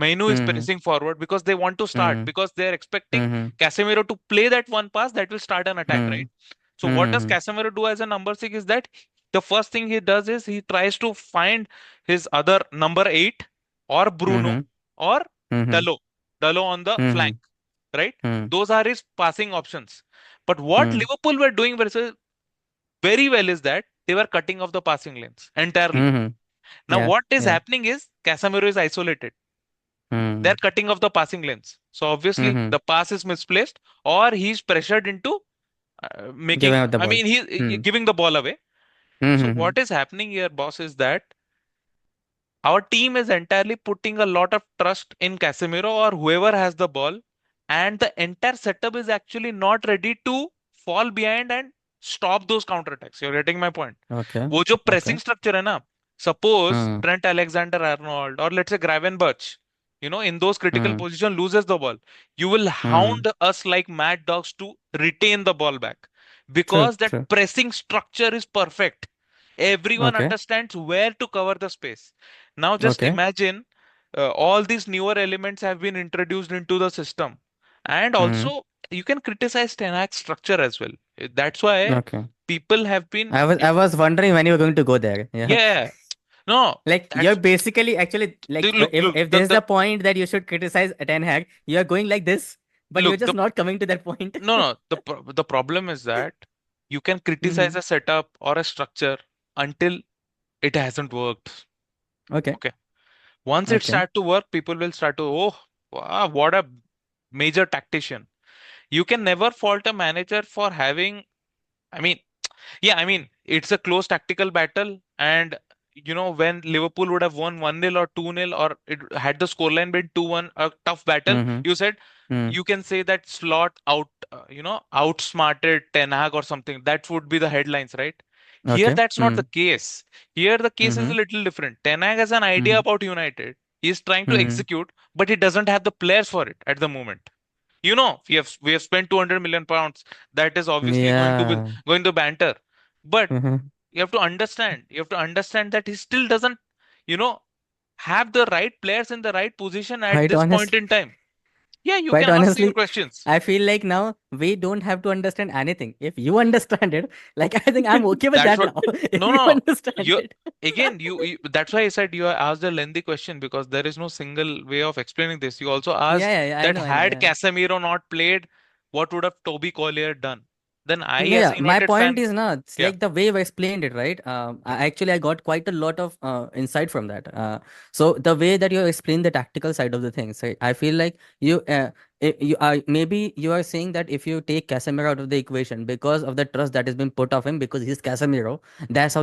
S2: Mainu is
S1: Hmm.
S2: pressing forward because they want to start,
S1: Hmm.
S2: because they're expecting
S1: Hmm.
S2: Casemiro to play that one pass that will start an attack,
S1: Hmm.
S2: right? So what does
S1: Hmm.
S2: Casemiro do as a number 6 is that the first thing he does is he tries to find his other number 8 or Bruno
S1: Hmm.
S2: or
S1: Hmm.
S2: Dalot, Dalot on the flank,
S1: Hmm.
S2: right?
S1: Hmm.
S2: Those are his passing options. But what
S1: Hmm.
S2: Liverpool were doing versus very well is that they were cutting off the passing lanes entirely.
S1: Hmm.
S2: Now,
S1: Yeah.
S2: what is
S1: Yeah.
S2: happening is Casemiro is isolated. They're
S1: Hmm.
S2: cutting off the passing lanes. So obviously
S1: Hmm.
S2: the pass is misplaced or he's pressured into
S1: Giving
S2: making,
S1: out the
S2: I
S1: ball.
S2: mean,
S1: Hmm.
S2: giving the ball away. So
S1: Hmm.
S2: what is happening here, boss, is that our team is entirely putting a lot of trust in Casemiro or whoever has the ball, and the entire setup is actually not ready to fall behind and stop those counter attacks. You're getting my point?
S1: Okay.
S2: वो जो
S1: Okay.
S2: pressing structure है ना, suppose
S1: Hmm.
S2: Trent Alexander-Arnold or let's say Gravenberch, in those critical
S1: Hmm.
S2: position loses the ball, you will
S1: Hmm.
S2: hound us like mad dogs to retain the ball back
S1: True.
S2: because that
S1: True.
S2: pressing structure is perfect. Everyone
S1: Okay.
S2: understands where to cover the space. Now just
S1: Okay.
S2: imagine all these newer elements have been introduced into the system, and
S1: Hmm.
S2: also you can criticize Ten Hag's structure as well. That's why
S1: Okay.
S2: people have been,
S1: I was wondering when you were going to go there. Yeah.
S2: yeah, no,
S1: Like you're
S2: that's
S1: basically actually like
S2: look,
S1: if
S2: look,
S1: if there's a point that you should criticize Ten Hag, you're going like this, but you're
S2: look,
S1: just not coming to that point.
S2: no, the problem is that you can criticize
S1: Hmm.
S2: a setup or a structure until it hasn't worked.
S1: Okay.
S2: Okay, once it
S1: Okay.
S2: start to work, people will start to, oh, wow, what a major tactician. You can never fault a manager for having, I mean, yeah, I mean, it's a close tactical battle. And, when Liverpool would have won 1-0 or 2-0, or it had the scoreline been 2-1, a tough battle,
S1: Hmm.
S2: you said,
S1: Hmm.
S2: you can say that Slot outsmarted Ten Hag or something. That would be the headlines, right? Here,
S1: Okay.
S2: that's not
S1: Hmm.
S2: the case. Here, the case is
S1: Hmm.
S2: a little different. Ten Hag has an idea
S1: Hmm.
S2: about United. He's trying to
S1: Hmm.
S2: execute, but he doesn't have the players for it at the moment. You know, we have spent 200 million pounds. That is obviously
S1: Yeah.
S2: going to banter. But
S1: Mhm.
S2: you have to understand that he still doesn't, you know, have the right players in the right position at
S1: Quite
S2: this point
S1: honest.
S2: in time. Yeah, you
S1: Quite
S2: can ask your
S1: honestly,
S2: questions.
S1: I feel like now we don't have to understand anything. If you understand it, like I think I'm okay with
S2: That's
S1: that
S2: what.
S1: now. If
S2: No,
S1: you
S2: no, no.
S1: understand
S2: You
S1: it.
S2: again, you. That's why I said you asked a lengthy question, because there is no single way of explaining this. You also
S1: Yeah,
S2: asked
S1: yeah, yeah,
S2: that
S1: I know,
S2: had
S1: yeah.
S2: Casemiro not played, what would have Toby Collier done? Then I,
S1: No,
S2: as
S1: yeah,
S2: a
S1: my
S2: United
S1: point
S2: fan,
S1: is not, it's
S2: yeah,
S1: like the way you explained it, right? I got quite a lot of insight from that. So the way that you explain the tactical side of the things, right? I feel like you are maybe you are saying that if you take Casemiro out of the equation because of the trust that has been put of him because he's Casemiro, that's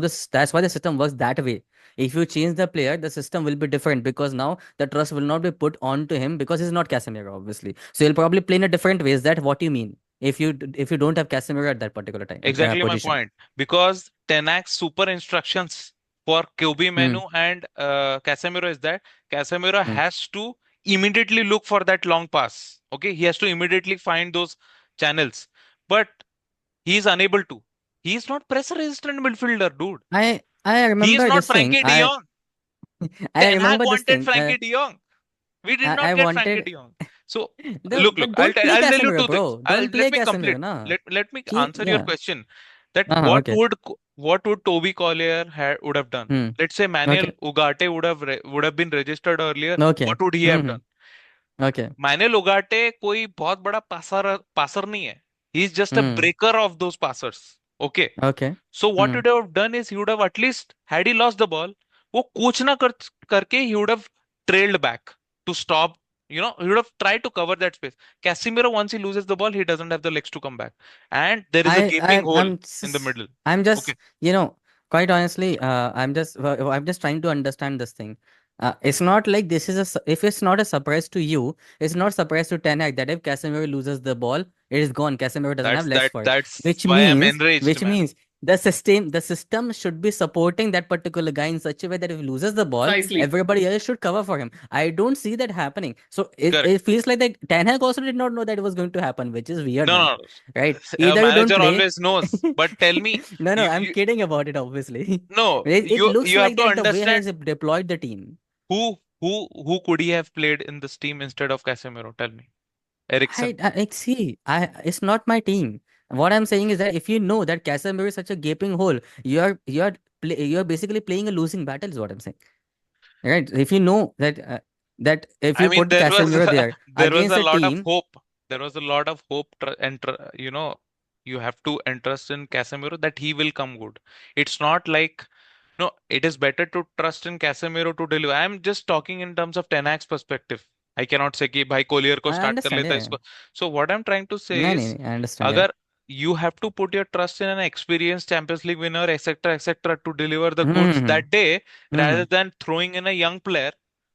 S1: why the system works that way. If you change the player, the system will be different because now the trust will not be put onto him because he's not Casemiro, obviously. So he'll probably play in a different way. Is that what you mean? If you don't have Casemiro at that particular time
S2: exactly my
S1: position.
S2: point. Because Tenak's super instructions for Kobe
S1: Hmm.
S2: Menu and Casemiro is that Casemiro
S1: Hmm.
S2: has to immediately look for that long pass. Okay, he has to immediately find those channels, but he is unable to. He is not pressure resistant midfielder, dude.
S1: I
S2: He is
S1: remember
S2: not
S1: this thing.
S2: Frankie De Jong.
S1: I
S2: Ten Hag
S1: remember this
S2: wanted
S1: thing.
S2: Frankie De Jong. We did
S1: I
S2: not get Frankie
S1: wanted
S2: De Jong. So
S1: the
S2: look.
S1: but don't play
S2: I'll tell you
S1: Casemiro,
S2: two things.
S1: bro.
S2: I'll
S1: Don't
S2: let
S1: play
S2: me complete.
S1: Casemiro, na.
S2: Let me
S1: Keep
S2: answer your
S1: yeah.
S2: question. That
S1: Okay.
S2: what would Toby Collier would have done?
S1: Hmm.
S2: Let's say Manuel
S1: Okay.
S2: Ugarte would have been registered earlier.
S1: Okay.
S2: What would he have
S1: Hmm.
S2: done?
S1: Okay.
S2: Manuel Ugarte कोई बहुत बड़ा passer नहीं है. He is just a
S1: Hmm.
S2: breaker of those passers. Okay.
S1: Okay.
S2: So what
S1: Hmm.
S2: would have done is he would have at least, had he lost the ball, वो कुछ ना करके he would have trailed back to stop. You know, he would have tried to cover that space. Casemiro, once he loses the ball, he doesn't have the legs to come back, and there is a gaping hole in the middle.
S1: I'm
S2: Okay,
S1: just quite honestly I'm just trying to understand this thing. It's not like this is if it's not a surprise to you, it's not surprise to Ten Hag that if Casemiro loses the ball, it is gone. Casemiro doesn't have legs for it,
S2: that's why I'm enraged,
S1: which
S2: man.
S1: means the system should be supporting that particular guy in such a way that if he loses the ball,
S3: Precisely.
S1: everybody else should cover for him. I don't see that happening. So
S2: Correct.
S1: it feels like that Ten Hag also did not know that it was going to happen, which is weird
S2: No,
S1: now,
S2: no,
S1: right?
S2: no. A
S1: Either you don't
S2: manager
S1: play.
S2: always knows. But tell me,
S1: No,
S2: you,
S1: I'm
S2: you
S1: kidding about it, obviously.
S2: no,
S1: It looks
S2: you have
S1: like
S2: to
S1: that the way
S2: understand
S1: has deployed the team.
S2: who could he have played in this team instead of Casemiro? Tell me, Ericsson.
S1: It's not my team. What I'm saying is that if you know that Casemiro is such a gaping hole, you're basically playing a losing battle, is what I'm saying. Right? If you know that if
S2: I
S1: you
S2: mean,
S1: put Casemiro there
S2: there was
S1: against
S2: a
S1: a
S2: lot of
S1: team,
S2: hope. There was a lot of hope, you know, you have to entrust in Casemiro that he will come good. It's not like, no, it is better to trust in Casemiro to deliver. I'm just talking in terms of Ten Hag's perspective. I cannot say कि भाई Collier को
S1: I
S2: start कर
S1: understand.
S2: लेता है
S1: Yeah.
S2: इसको. So what I'm trying to say
S1: No, no,
S2: is,
S1: no, I understand. Yeah.
S2: अगर you have to put your trust in an experienced Champions League winner, etc., etc., to deliver the goods
S1: Hmm.
S2: that day,
S1: Hmm.
S2: rather than throwing in a young player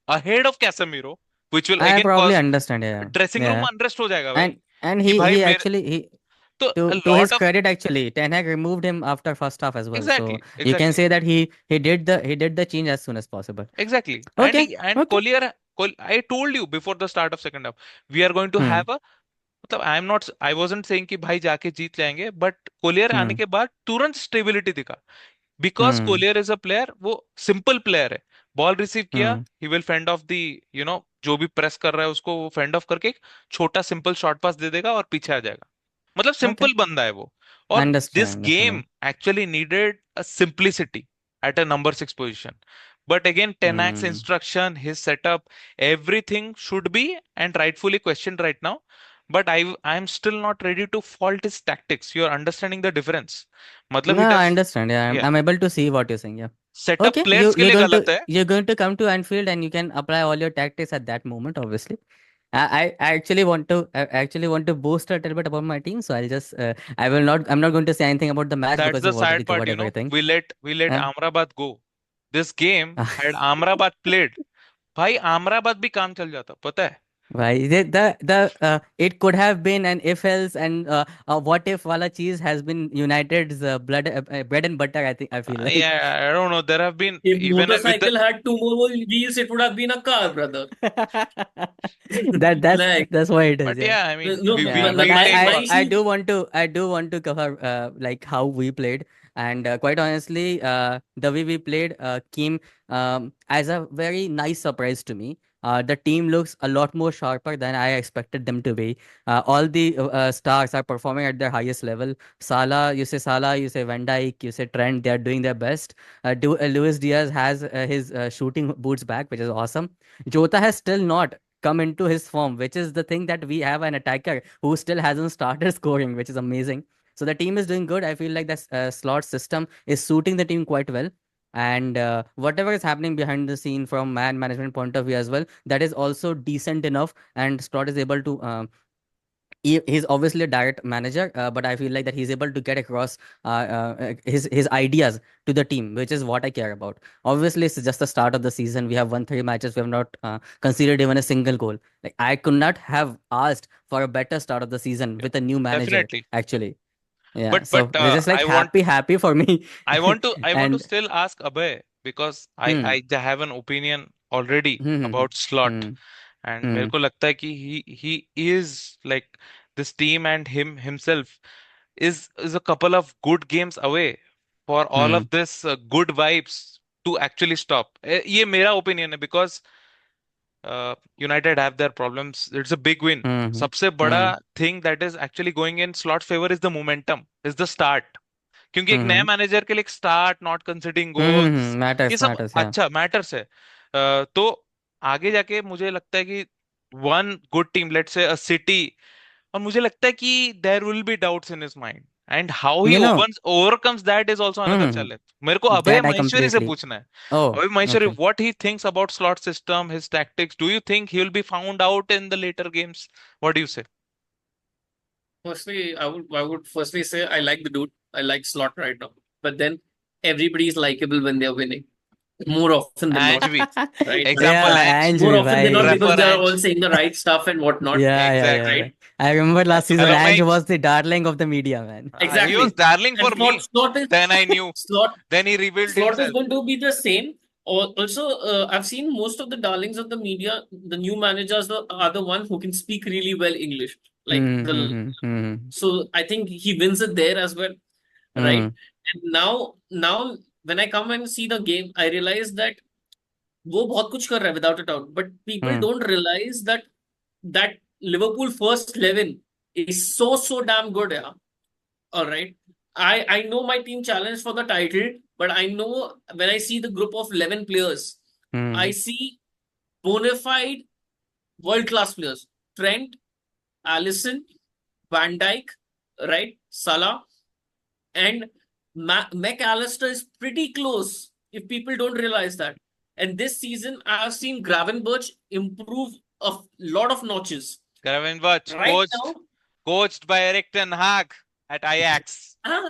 S2: ahead of Casemiro, which will
S1: I
S2: again
S1: probably
S2: cause
S1: understand. Yeah.
S2: Dressing room
S1: Yeah.
S2: Unrest हो जाएगा भाई
S1: And
S2: कि
S1: he
S2: भाई
S1: he
S2: मेरे
S1: actually he
S2: तो a
S1: to his
S2: lot of
S1: credit, actually, Ten Hag removed him after first half as well. So
S2: exactly
S1: you can
S2: exactly
S1: say that he did the change as soon as possible.
S2: exactly and
S1: Okay, okay.
S2: Collier I told you before the start of second half we are going to
S1: Hmm,
S2: have a मतलब I wasn't saying कि भाई जाके जीत जाएंगे but Collier आने
S1: hmm,
S2: के बाद तुरंत stability दिखा because
S1: hmm,
S2: Collier is a player वो सिंपल प्लेयर है बॉल रिसीव किया
S1: hmm.
S2: He will fend of the जो भी प्रेस कर रहा है उसको वो फेंड ऑफ करके एक छोटा सिंपल शॉर्ट पास दे देगा और पीछे आ जाएगा मतलब
S1: Okay.
S2: सिंपल बंदा है वो और this
S1: Understand.
S2: Game
S1: Yeah.
S2: Actually needed a simplicity at a number 6 position. But again, Tenak's
S1: Hmm.
S2: instruction, his setup, everything should be and rightfully questioned right now. But I'm still not ready to fault his tactics. You're understanding the difference. Matlab
S1: No,
S2: he
S1: I
S2: does,
S1: understand. Yeah, I'm,
S2: yeah.
S1: I'm able to see what you're saying. Yeah.
S2: Setup
S1: Okay. You
S2: players के
S1: you're
S2: लिए
S1: going to
S2: गलत है.
S1: you're going to come to Anfield and you can apply all your tactics at that moment. Obviously. I actually want to boast a little bit about my team. So I'm not going to say anything about the match
S2: That's
S1: because
S2: the
S1: you've already
S2: sad part,
S1: covered
S2: you know.
S1: everything.
S2: We let
S1: Uh,
S2: Amrabat go. This game had Amrabat played, भाई Amrabat भी काम चल जाता पता है.
S1: Why it could have been an if else and what if wala cheese has been United's bread and butter. I feel like
S2: Yeah, I don't know. There have been
S3: If
S2: even with the
S3: motorcycle had two more wheels, it would have been a car, brother.
S1: that that's
S3: Like,
S1: that's why it is.
S2: but
S1: Yeah.
S2: yeah, I mean
S3: no,
S1: Yeah, but
S2: we'll take
S3: my
S1: I
S2: loss.
S3: issue.
S1: do want to cover like how we played, and quite honestly, the way we played came as a very nice surprise to me. The team looks a lot more sharper than I expected them to be. All the stars are performing at their highest level. Salah, you say Van Dijk, you say Trent. They are doing their best. Luis Diaz has his shooting boots back, which is awesome. Jota has still not come into his form, which is the thing that we have an attacker who still hasn't started scoring, which is amazing. So the team is doing good. I feel like the slot system is suiting the team quite well. And whatever is happening behind the scene from man management point of view as well, that is also decent enough. And Slot is able to he's obviously a direct manager, but I feel like that he's able to get across his ideas to the team, which is what I care about. Obviously, it's just the start of the season. We have won 3 matches. We have not conceded even a single goal. Like I could not have asked for a better start of the season
S2: Yeah,
S1: with a new manager.
S2: definitely.
S1: Actually, yeah.
S2: But but
S1: So we're just like
S2: I want
S1: happy for me.
S2: I want to
S1: And
S2: still ask Abhay because
S1: hmm,
S2: have an opinion already
S1: hmm, hmm,
S2: about Slot,
S1: hmm,
S2: and मेरे
S1: hmm,
S2: को लगता है कि he is like this team and himself is a couple of good games away for all
S1: hmm,
S2: of this good vibes to actually stop. ये मेरा opinion है because United have their problems. It's a big win.
S1: hmm, hmm,
S2: सबसे बड़ा
S1: hmm,
S2: thing that is actually going in Slot favor is the momentum, is the start. क्योंकि एक
S1: hmm,
S2: नया
S1: hmm,
S2: manager के लिए एक स्टार्ट, नॉट कंसीडरिंग गोल्स, ये
S1: matters,
S2: सब
S1: matters. Yeah.
S2: अच्छा मैटर्स है। तो आगे जाके मुझे लगता है कि one good team, let's say a city, और मुझे लगता है कि there will be doubts in his mind and how he
S1: You know.
S2: Overcomes that is also
S1: Hmm,
S2: another
S1: hmm,
S2: challenge. मेरे को
S1: hmm.
S2: Abhay
S1: That I
S2: Maheshwari से
S1: completely.
S2: पूछना है,
S1: Oh,
S2: Abhay Maheshwari,
S1: okay.
S2: What he thinks about slot system, his tactics, do you think he will be found out in the later games, what do you say?
S3: Firstly, I would firstly say I like the dude. I like Slot right now. But then everybody is likable when they're winning. More often than not,
S2: Ange भी,
S3: right?
S2: Example
S1: Yeah,
S2: Ange,
S1: Ange
S3: More
S1: bhi,
S3: often than not
S1: bhai.
S3: because
S2: refer
S3: they are all
S2: Ange,
S3: saying the right stuff and whatnot,
S2: exactly.
S3: right?
S1: Yeah. I remember last season,
S2: hello
S1: Ange
S2: mike,
S1: was the darling of the media, man.
S2: he was
S3: Exactly.
S2: darling
S3: And
S2: for me. Then I knew.
S3: slot
S2: Then he revealed
S3: slot is
S2: himself.
S3: going to be the same. Also, I've seen most of the darlings of the media. The new managers are the one who can speak really well English. Like
S1: Hmm, hmm,
S3: the
S1: hmm, hmm,
S3: So I think he wins it there as well, right?
S1: hmm,
S3: And now when I come and see the game, I realize that वो बहुत कुछ कर रहा है without a doubt. But people
S1: hmm,
S3: don't realize that Liverpool first 11 is so damn good, yeah. All right. I know my team challenged for the title, but I know when I see the group of 11 players, I
S1: hmm,
S3: see bona fide world class players. Trent, Allison, Van Dijk, right? Salah, and McAllister is pretty close if people don't realize that. And this season, I've seen Gravenberch improve a lot of notches.
S2: Gravenberch,
S3: Right now,
S2: coached by Erik ten Hag at Ajax.
S3: uh,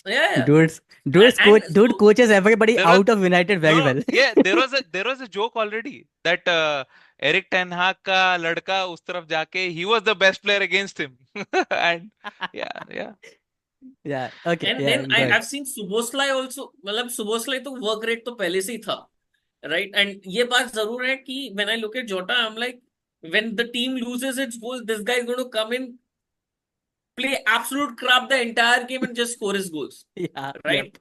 S3: yeah.
S1: Dudes,
S3: And
S1: dude
S3: so,
S1: coaches everybody
S2: There was
S1: out of United very
S2: no,
S1: well.
S2: yeah, there was a joke already that Erik ten Hag का लड़का उस तरफ जाके he was the best player against him. And yeah,
S1: Yeah. Okay.
S3: and
S1: Yeah.
S3: then
S1: Good.
S3: I've seen Suboslai also. मतलब Suboslai तो work rate तो पहले से ही था, right? And ये बात जरूर है कि when I look at Jota, I'm like, when the team loses its goals, this guy is going to come in, play absolute crap the entire game, and just score his goals,
S1: Yeah.
S3: right?
S1: Yep.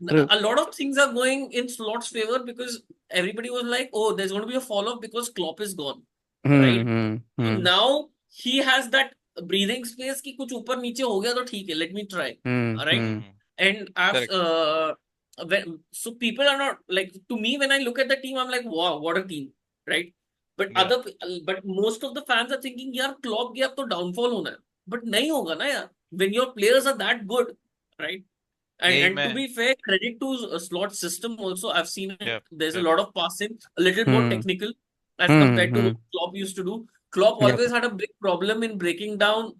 S1: True.
S3: A lot of things are going in Slot's favor because everybody was like, oh, there's going to be a fall off because Klopp is gone,
S1: Hmm.
S3: right?
S1: Hmm.
S3: So
S1: Hmm.
S3: now he has that breathing space कि कुछ ऊपर नीचे हो गया तो ठीक है, let me try,
S1: Hmm.
S3: all right?
S1: Hmm.
S2: mm,
S3: And I've
S2: correct.
S3: so people are not like, to me when I look at the team I'm like, wow, what a team, right? But
S2: Yeah,
S3: but most of the fans are thinking यार Klopp गया अब तो downfall होना है, but नहीं होगा ना यार, when your players are that good, right?
S2: यही
S3: And to
S2: मैं,
S3: be fair, credit to Slot system also. I've seen it.
S2: yeah,
S3: There's a
S2: yeah,
S3: lot of passing, a little more
S1: Hmm.
S3: technical as
S1: Hmm.
S3: compared to
S1: Hmm.
S3: what Klopp used to do. Klopp
S1: Yep.
S3: always had a big problem in breaking down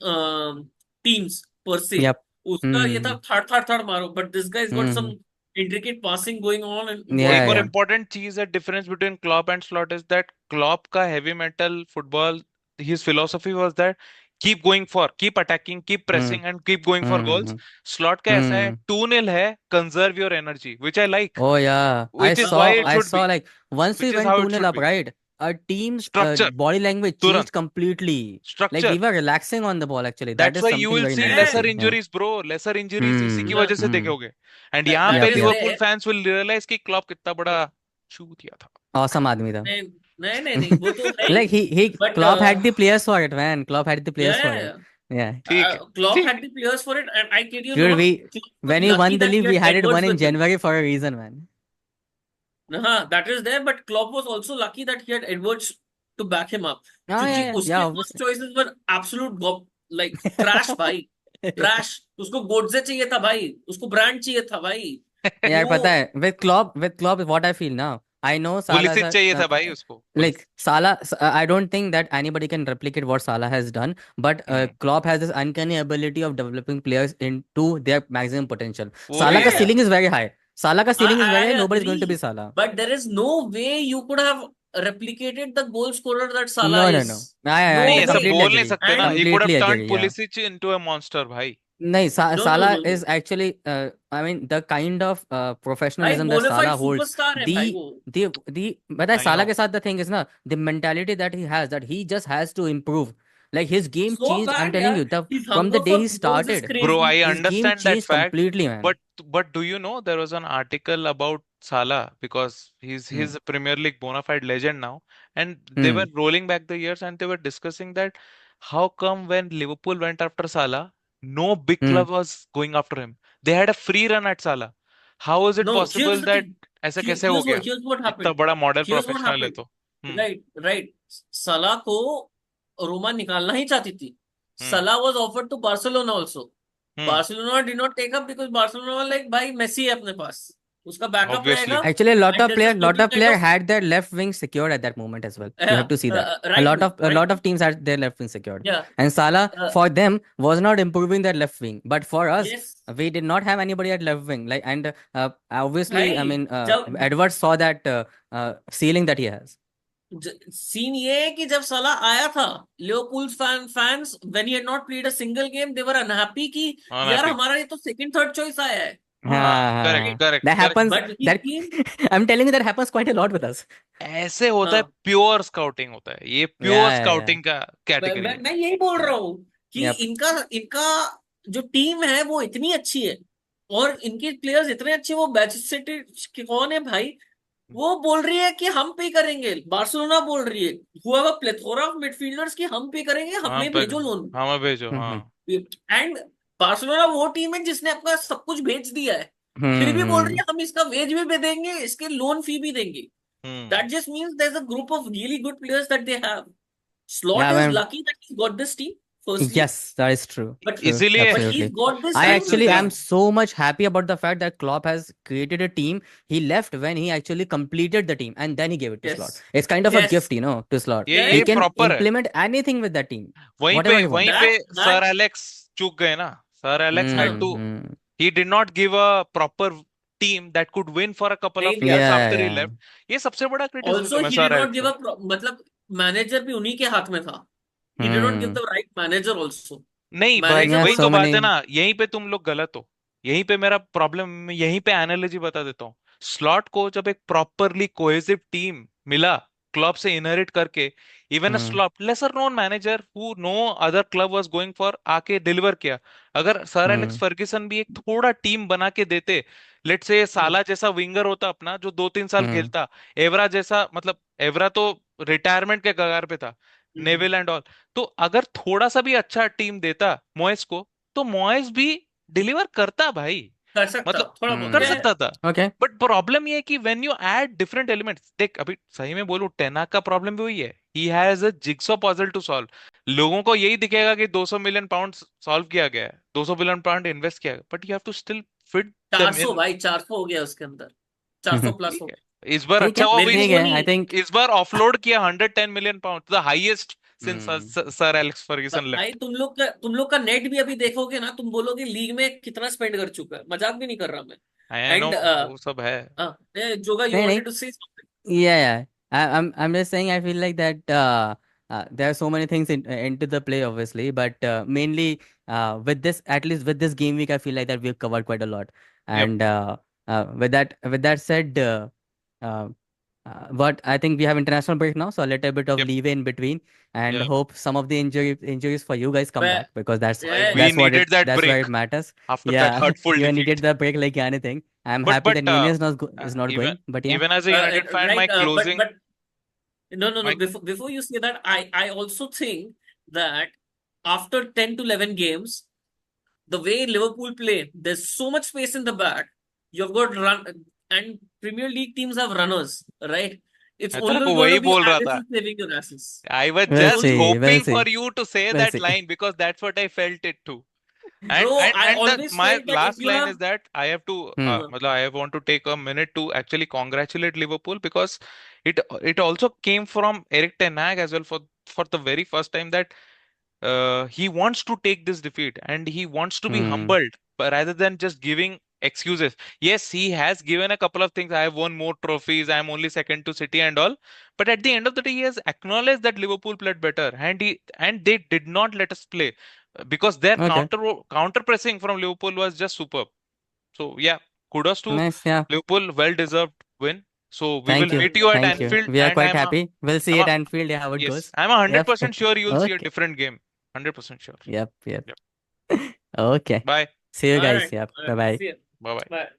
S3: teams per se.
S1: Yep.
S3: उसका ये था
S1: Hmm.
S3: third मारो, but this guy's got some
S1: Hmm.
S3: intricate passing going on and
S1: Yeah.
S2: एक और
S3: whatnot.
S1: Yeah.
S2: important चीज है, difference between Klopp and Slot is that Klopp का heavy metal football his philosophy was that keep attacking, keep
S1: Hmm.
S2: pressing, and keep going for goals.
S1: Hmm.
S2: Slot का ऐसा है
S1: Hmm.
S2: 2-0 है, conserve your energy, which I like,
S1: Oh yeah,
S2: which is why it
S1: I
S2: should
S1: saw
S2: be,
S1: like once we
S2: which is
S1: went
S2: how it
S1: 2-0
S2: should
S1: up,
S2: be.
S1: right? Our team's
S2: Structure,
S1: body language
S2: तुरंत
S1: changed completely. Like
S2: structure.
S1: we were relaxing on the ball actually. That
S2: That's
S1: is
S2: why you
S1: something
S2: will
S1: very
S2: see
S1: nice to
S3: Yeah.
S2: lesser
S1: see. Yeah.
S2: injuries, bro. Lesser injuries इसी की
S3: Uh,
S2: वजह से
S1: Hmm.
S2: देखोगे. And यहाँ पे
S3: that
S1: Yep,
S3: is
S1: yep.
S2: Liverpool
S3: there.
S2: Fans will realize कि Klopp कितना बड़ा चूतिया था.
S1: Awesome आदमी था.
S3: नहीं नहीं नहीं नहीं, वो तो है ही.
S1: Like he
S3: But
S1: Klopp had the players for it, man. Klopp had the players for it.
S3: yeah,
S1: Yeah.
S2: ठीक है,
S3: Klopp
S2: ठीक
S3: had the players for it, and I kid you
S1: Dude,
S3: not,
S1: we
S3: Klopp was
S1: when we
S3: lucky
S1: won the
S3: that he
S1: league, we
S3: had
S1: had it
S3: Edwards
S1: won in
S3: with him.
S1: January for a reason, man.
S3: That is there, but Klopp was also lucky that he had Edwards to back him up.
S1: Oh
S3: क्योंकि
S1: yeah,
S3: उसके
S1: yeah,
S3: first
S1: obviously.
S3: choices were absolute like trash भाई, trash. उसको गोडसे चाहिए था भाई, उसको brand चाहिए था भाई.
S1: यार पता
S3: वो
S1: है with Klopp what I feel now. I know Salah is
S2: Pulisic चाहिए था भाई उसको.
S1: like Salah. I don't think that anybody can replicate what Salah has done, but
S2: hmm,
S1: Klopp has this uncanny ability of developing players into their maximum potential.
S2: वो
S1: Salah
S2: भी
S1: का
S2: है.
S1: ceiling is very high. Salah का ceiling is very high.
S3: I
S1: Nobody is going to be
S3: agree,
S1: Salah.
S3: but there is no way you could have replicated the goal scorer that Salah
S1: No, no,
S3: is.
S1: no.
S3: No
S2: नहीं
S1: I
S2: ऐसा
S3: way.
S1: completely
S2: बोल नहीं
S1: agree.
S2: सकते ना.
S3: And
S2: He could have
S1: Completely
S2: turned
S1: agree. Yeah.
S2: Pulisic into a monster भाई.
S1: नहीं,
S3: no,
S1: Salah
S3: no.
S1: is actually, I mean, the kind of
S3: भाई
S1: professionalism that
S3: bona fide
S1: Salah holds.
S3: Superstar है भाई वो.
S1: The but
S2: I
S1: Salah
S2: know.
S1: के साथ the thing is ना, the mentality that he has, that he just has to improve. Like his game
S3: So
S1: changed. I'm
S3: bad
S1: telling
S3: यार.
S1: you,
S3: His
S1: from the
S3: hunger
S1: day
S3: for
S1: he
S3: goals is
S1: started,
S2: Bro,
S3: crazy.
S2: I
S1: his game
S2: understand that
S1: changed
S2: fact,
S1: completely, man.
S2: but do you know there was an article about Salah, because he's
S1: Hmm.
S2: a Premier League bona fide legend now, and they
S1: Hmm.
S2: were rolling back the years and they were discussing that how come when Liverpool went after Salah, no big
S1: Hmm.
S2: club was going after him. They had a free run at Salah. How is it
S3: No, here's
S2: possible
S3: the
S2: that
S3: thing.
S2: ऐसा कैसे हो गया?
S3: Here's what
S2: इतना
S3: happened.
S2: बड़ा model
S3: Here's what
S2: professional है
S3: happened.
S2: तो. हम्म,
S3: Right, right. सलाह को रोमा निकालना ही चाहती थी.
S2: हम्म,
S3: Salah was offered to Barcelona also.
S2: Hmm.
S3: Barcelona did not take up because Barcelona was like, भाई मेसी है अपने पास, उसका बैकअप
S2: Obviously.
S3: रहेगा.
S1: Actually, a lot
S3: And
S1: of
S3: there's a
S1: player,
S3: certain kind of
S1: had their left wing secured at that moment as well. You have to see that.
S3: right wing,
S1: A
S3: right
S1: lot
S3: wing.
S1: of teams had their left wing secured,
S3: Yeah.
S1: and Salah
S3: Uh,
S1: for them was not improving their left wing. But for us,
S3: yes.
S1: we did not have anybody at left wing. Like, and obviously, I
S3: भाई
S1: mean,
S3: जब
S1: Edwards saw that ceiling that he has.
S3: Scene ये है कि जब Salah आया था, Liverpool fans when he had not played a single game, they were unhappy कि यार
S2: Unhappy.
S3: हमारा ये तो सेकंड थर्ड चॉइस आया है.
S2: हाँ, correct, correct,
S1: That
S2: correct.
S1: happens.
S3: But he
S1: That
S3: came.
S1: I'm telling you, that happens quite a lot with us.
S2: ऐसे होता है,
S3: हाँ,
S2: प्योर स्काउटिंग होता है ये,
S1: Yeah,
S2: pure
S1: yeah, yeah.
S2: Scouting का कैटेगरी है.
S3: मैं यही बोल रहा हूँ कि
S1: Yep.
S3: इनका जो टीम है वो इतनी अच्छी है और इनके प्लेयर्स इतने अच्छे. वो मैनचेस्टर कौन है भाई, वो बोल रही है कि हम पे करेंगे. बार्सिलोना बोल रही है, हुआ प्लेथोरा ऑफ मिडफील्डर्स कि हम पे करेंगे,
S2: हाँ
S3: हमें भेजो लोन.
S2: हमें भेजो.
S1: हम्म,
S2: हाँ,
S3: एंड बार्सिलोना वो टीम है जिसने अपना सब कुछ भेज दिया है, फिर भी बोल रही है हम इसका वेज भी देंगे, इसके लोन फी भी देंगे.
S2: हम्म.
S3: That just means there's a group of really good players that they have. Slot
S1: Yeah,
S3: is
S1: man.
S3: lucky that he's got this team, firstly.
S1: Yes, that is true.
S3: But
S1: True,
S2: इसीलिए-
S3: but
S1: absolutely.
S3: he's got this
S1: I
S3: team
S1: actually
S3: with
S1: am
S3: him.
S1: so much happy about the fact that Klopp has created a team. He left when he actually completed the team and then he gave it to
S3: Yes.
S1: Slot. It's kind of a
S3: Yes.
S1: gift, to Slot.
S2: ये
S1: He
S2: ये
S1: can
S2: proper है.
S1: implement anything with that team.
S2: वहीं
S1: whatever
S2: पे
S1: he wants.
S2: Sir
S3: That-
S2: Alex चूक गए ना. Sir Alex
S1: Hmm,
S2: had to,
S1: hmm.
S2: he did not give a proper team that could win for a couple of
S3: नहीं,
S2: years
S1: Yeah,
S2: after he
S1: yeah.
S2: left. ये सबसे बड़ा
S3: also
S2: criticism है
S3: he
S2: sir
S3: did not
S2: Alex
S3: give
S2: का.
S3: up. मतलब manager भी उन्हीं के हाथ में था. He did not give the right manager also.
S2: नहीं भाई,
S3: Manager
S1: Yeah,
S2: वही
S3: was
S2: तो
S1: so
S2: बात है
S1: many.
S2: ना. यहीं पे तुम लोग गलत हो. यहीं पे मेरा प्रॉब्लम, यहीं पे एनालॉजी बता देता हूँ. स्लॉट को जब एक प्रॉपरली कोहेसिव टीम मिला क्लब से इनहेरिट करके, even a
S1: Hmm.
S2: Slot lesser known manager who know other club was going for, आके डिलीवर किया. अगर सर एलेक्स फर्ग्यूसन भी एक थोड़ा टीम बना के देते, लेट्स से साला जैसा विंगर होता अपना जो 2-3 साल
S1: Hmm.
S2: खेलता, एवरा जैसा, मतलब एवरा तो रिटायरमेंट के कगार पे था, नेविल एंड ऑल. तो अगर थोड़ा सा भी अच्छा टीम देता मोएस को, तो मोएस भी डिलीवर करता भाई.
S3: कर सकता
S2: मतलब
S3: थोड़ा
S1: Hmm.
S3: बहुत.
S2: कर
S3: Yeah,
S2: सकता था.
S1: Okay.
S2: बट प्रॉब्लम ये है कि when you add different elements, देख अभी सही में बोलूं, टेना का प्रॉब्लम भी वही है. He has a jigsaw puzzle to solve. लोगों को यही दिखेगा कि 200 मिलियन पाउंड सॉल्व किया गया है, 200 मिलियन पाउंड इन्वेस्ट किया गया, but you have to still fit them
S3: 400
S2: in.
S3: भाई, 400 हो गया उसके अंदर, 400 प्लस हो.
S2: इस बार
S1: ठीक
S2: अच्छा
S1: है,
S2: वो
S3: मेरे
S2: भी
S3: को
S1: ठीक
S3: वो
S1: है.
S3: नहीं.
S1: I think.
S2: इस बार ऑफलोड किया 110 million pound, the highest since
S1: Hmm.
S2: Sir Alex Ferguson
S3: भाई
S2: लेफ्ट.
S3: तुम लोग का नेट भी अभी देखोगे ना, तुम बोलोगे लीग में कितना स्पेंड कर चुका है. मजाक भी नहीं कर रहा मैं.
S2: आई नो,
S3: And
S2: वो सब है.
S3: जोगा, you
S1: नहीं,
S3: wanted to say something?
S1: Yeah, yeah. I'm just saying, I feel like that there are so many things into the play, obviously, but mainly with this, at least with this game week, I feel like that we've covered quite a lot.
S2: Yep.
S1: And with that said, but I think we have international break now, so a little bit of
S2: Yep.
S1: leeway in between, and
S2: Yeah.
S1: hope some of the injuries for you guys come
S3: Where,
S1: back, because
S3: yeah,
S2: We
S1: that's what
S2: needed that
S1: that's where
S2: break
S1: it matters.
S2: after that
S1: Yeah,
S2: hurtful
S1: you
S2: defeat.
S1: needed the break like anything. I'm
S2: But
S1: happy that Nunez
S2: uh,
S1: is not
S2: even
S1: going, but yeah.
S2: even as a United fan,
S3: right.
S2: my closing
S3: But no.
S2: my
S3: Before you say that, I also think that after 10 to 11 games, the way Liverpool play, there's so much space in the back. You've got run, and Premier League teams have runners, right? It's
S2: मैं तेरे
S3: only
S2: को
S3: going
S2: वही
S3: to be
S2: बोल रहा था.
S3: Alisson saving your asses.
S2: I was
S3: It's
S1: We'll
S2: just
S3: only,
S1: see, we'll
S2: hoping for
S1: see,
S2: you to say
S1: we'll
S2: that
S1: see.
S2: line because that's what I felt it too. And
S3: bro.
S2: and
S3: I
S2: and that
S3: always
S2: my
S3: felt that if
S2: last
S3: you
S2: line
S3: have,
S2: is that I have to
S1: Hmm.
S2: मतलब I want to take a minute to actually congratulate Liverpool because it also came from Erik ten Hag as well for the very first time that he wants to take this defeat and he wants to be
S1: Hmm.
S2: humbled but rather than just giving excuses. Yes, he has given a couple of things. I have won more trophies. I am only second to City and all. But at the end of the day, he has acknowledged that Liverpool played better and they did not let us play because their
S1: Okay.
S2: counter pressing from Liverpool was just superb. So yeah, kudos to
S1: Nice. Yeah.
S2: Liverpool. Well deserved win. So we will
S1: Thank you.
S2: meet you at
S1: Thank you.
S2: Anfield,
S1: We are
S2: and
S1: quite happy. We'll see
S2: I'm
S1: at
S2: a
S1: Anfield, yeah, how it
S2: yes,
S1: goes.
S2: I'm 100%
S1: Yep.
S2: sure you'll see a
S1: Okay.
S2: different game. 100% sure.
S1: Yep. Yep.
S2: Yep.
S1: Okay.
S2: Bye.
S1: See you
S3: all
S1: guys.
S3: right,
S1: Yep.
S3: all
S1: Bye
S3: right.
S1: bye.
S3: See ya.
S2: Bye bye.
S3: Bye.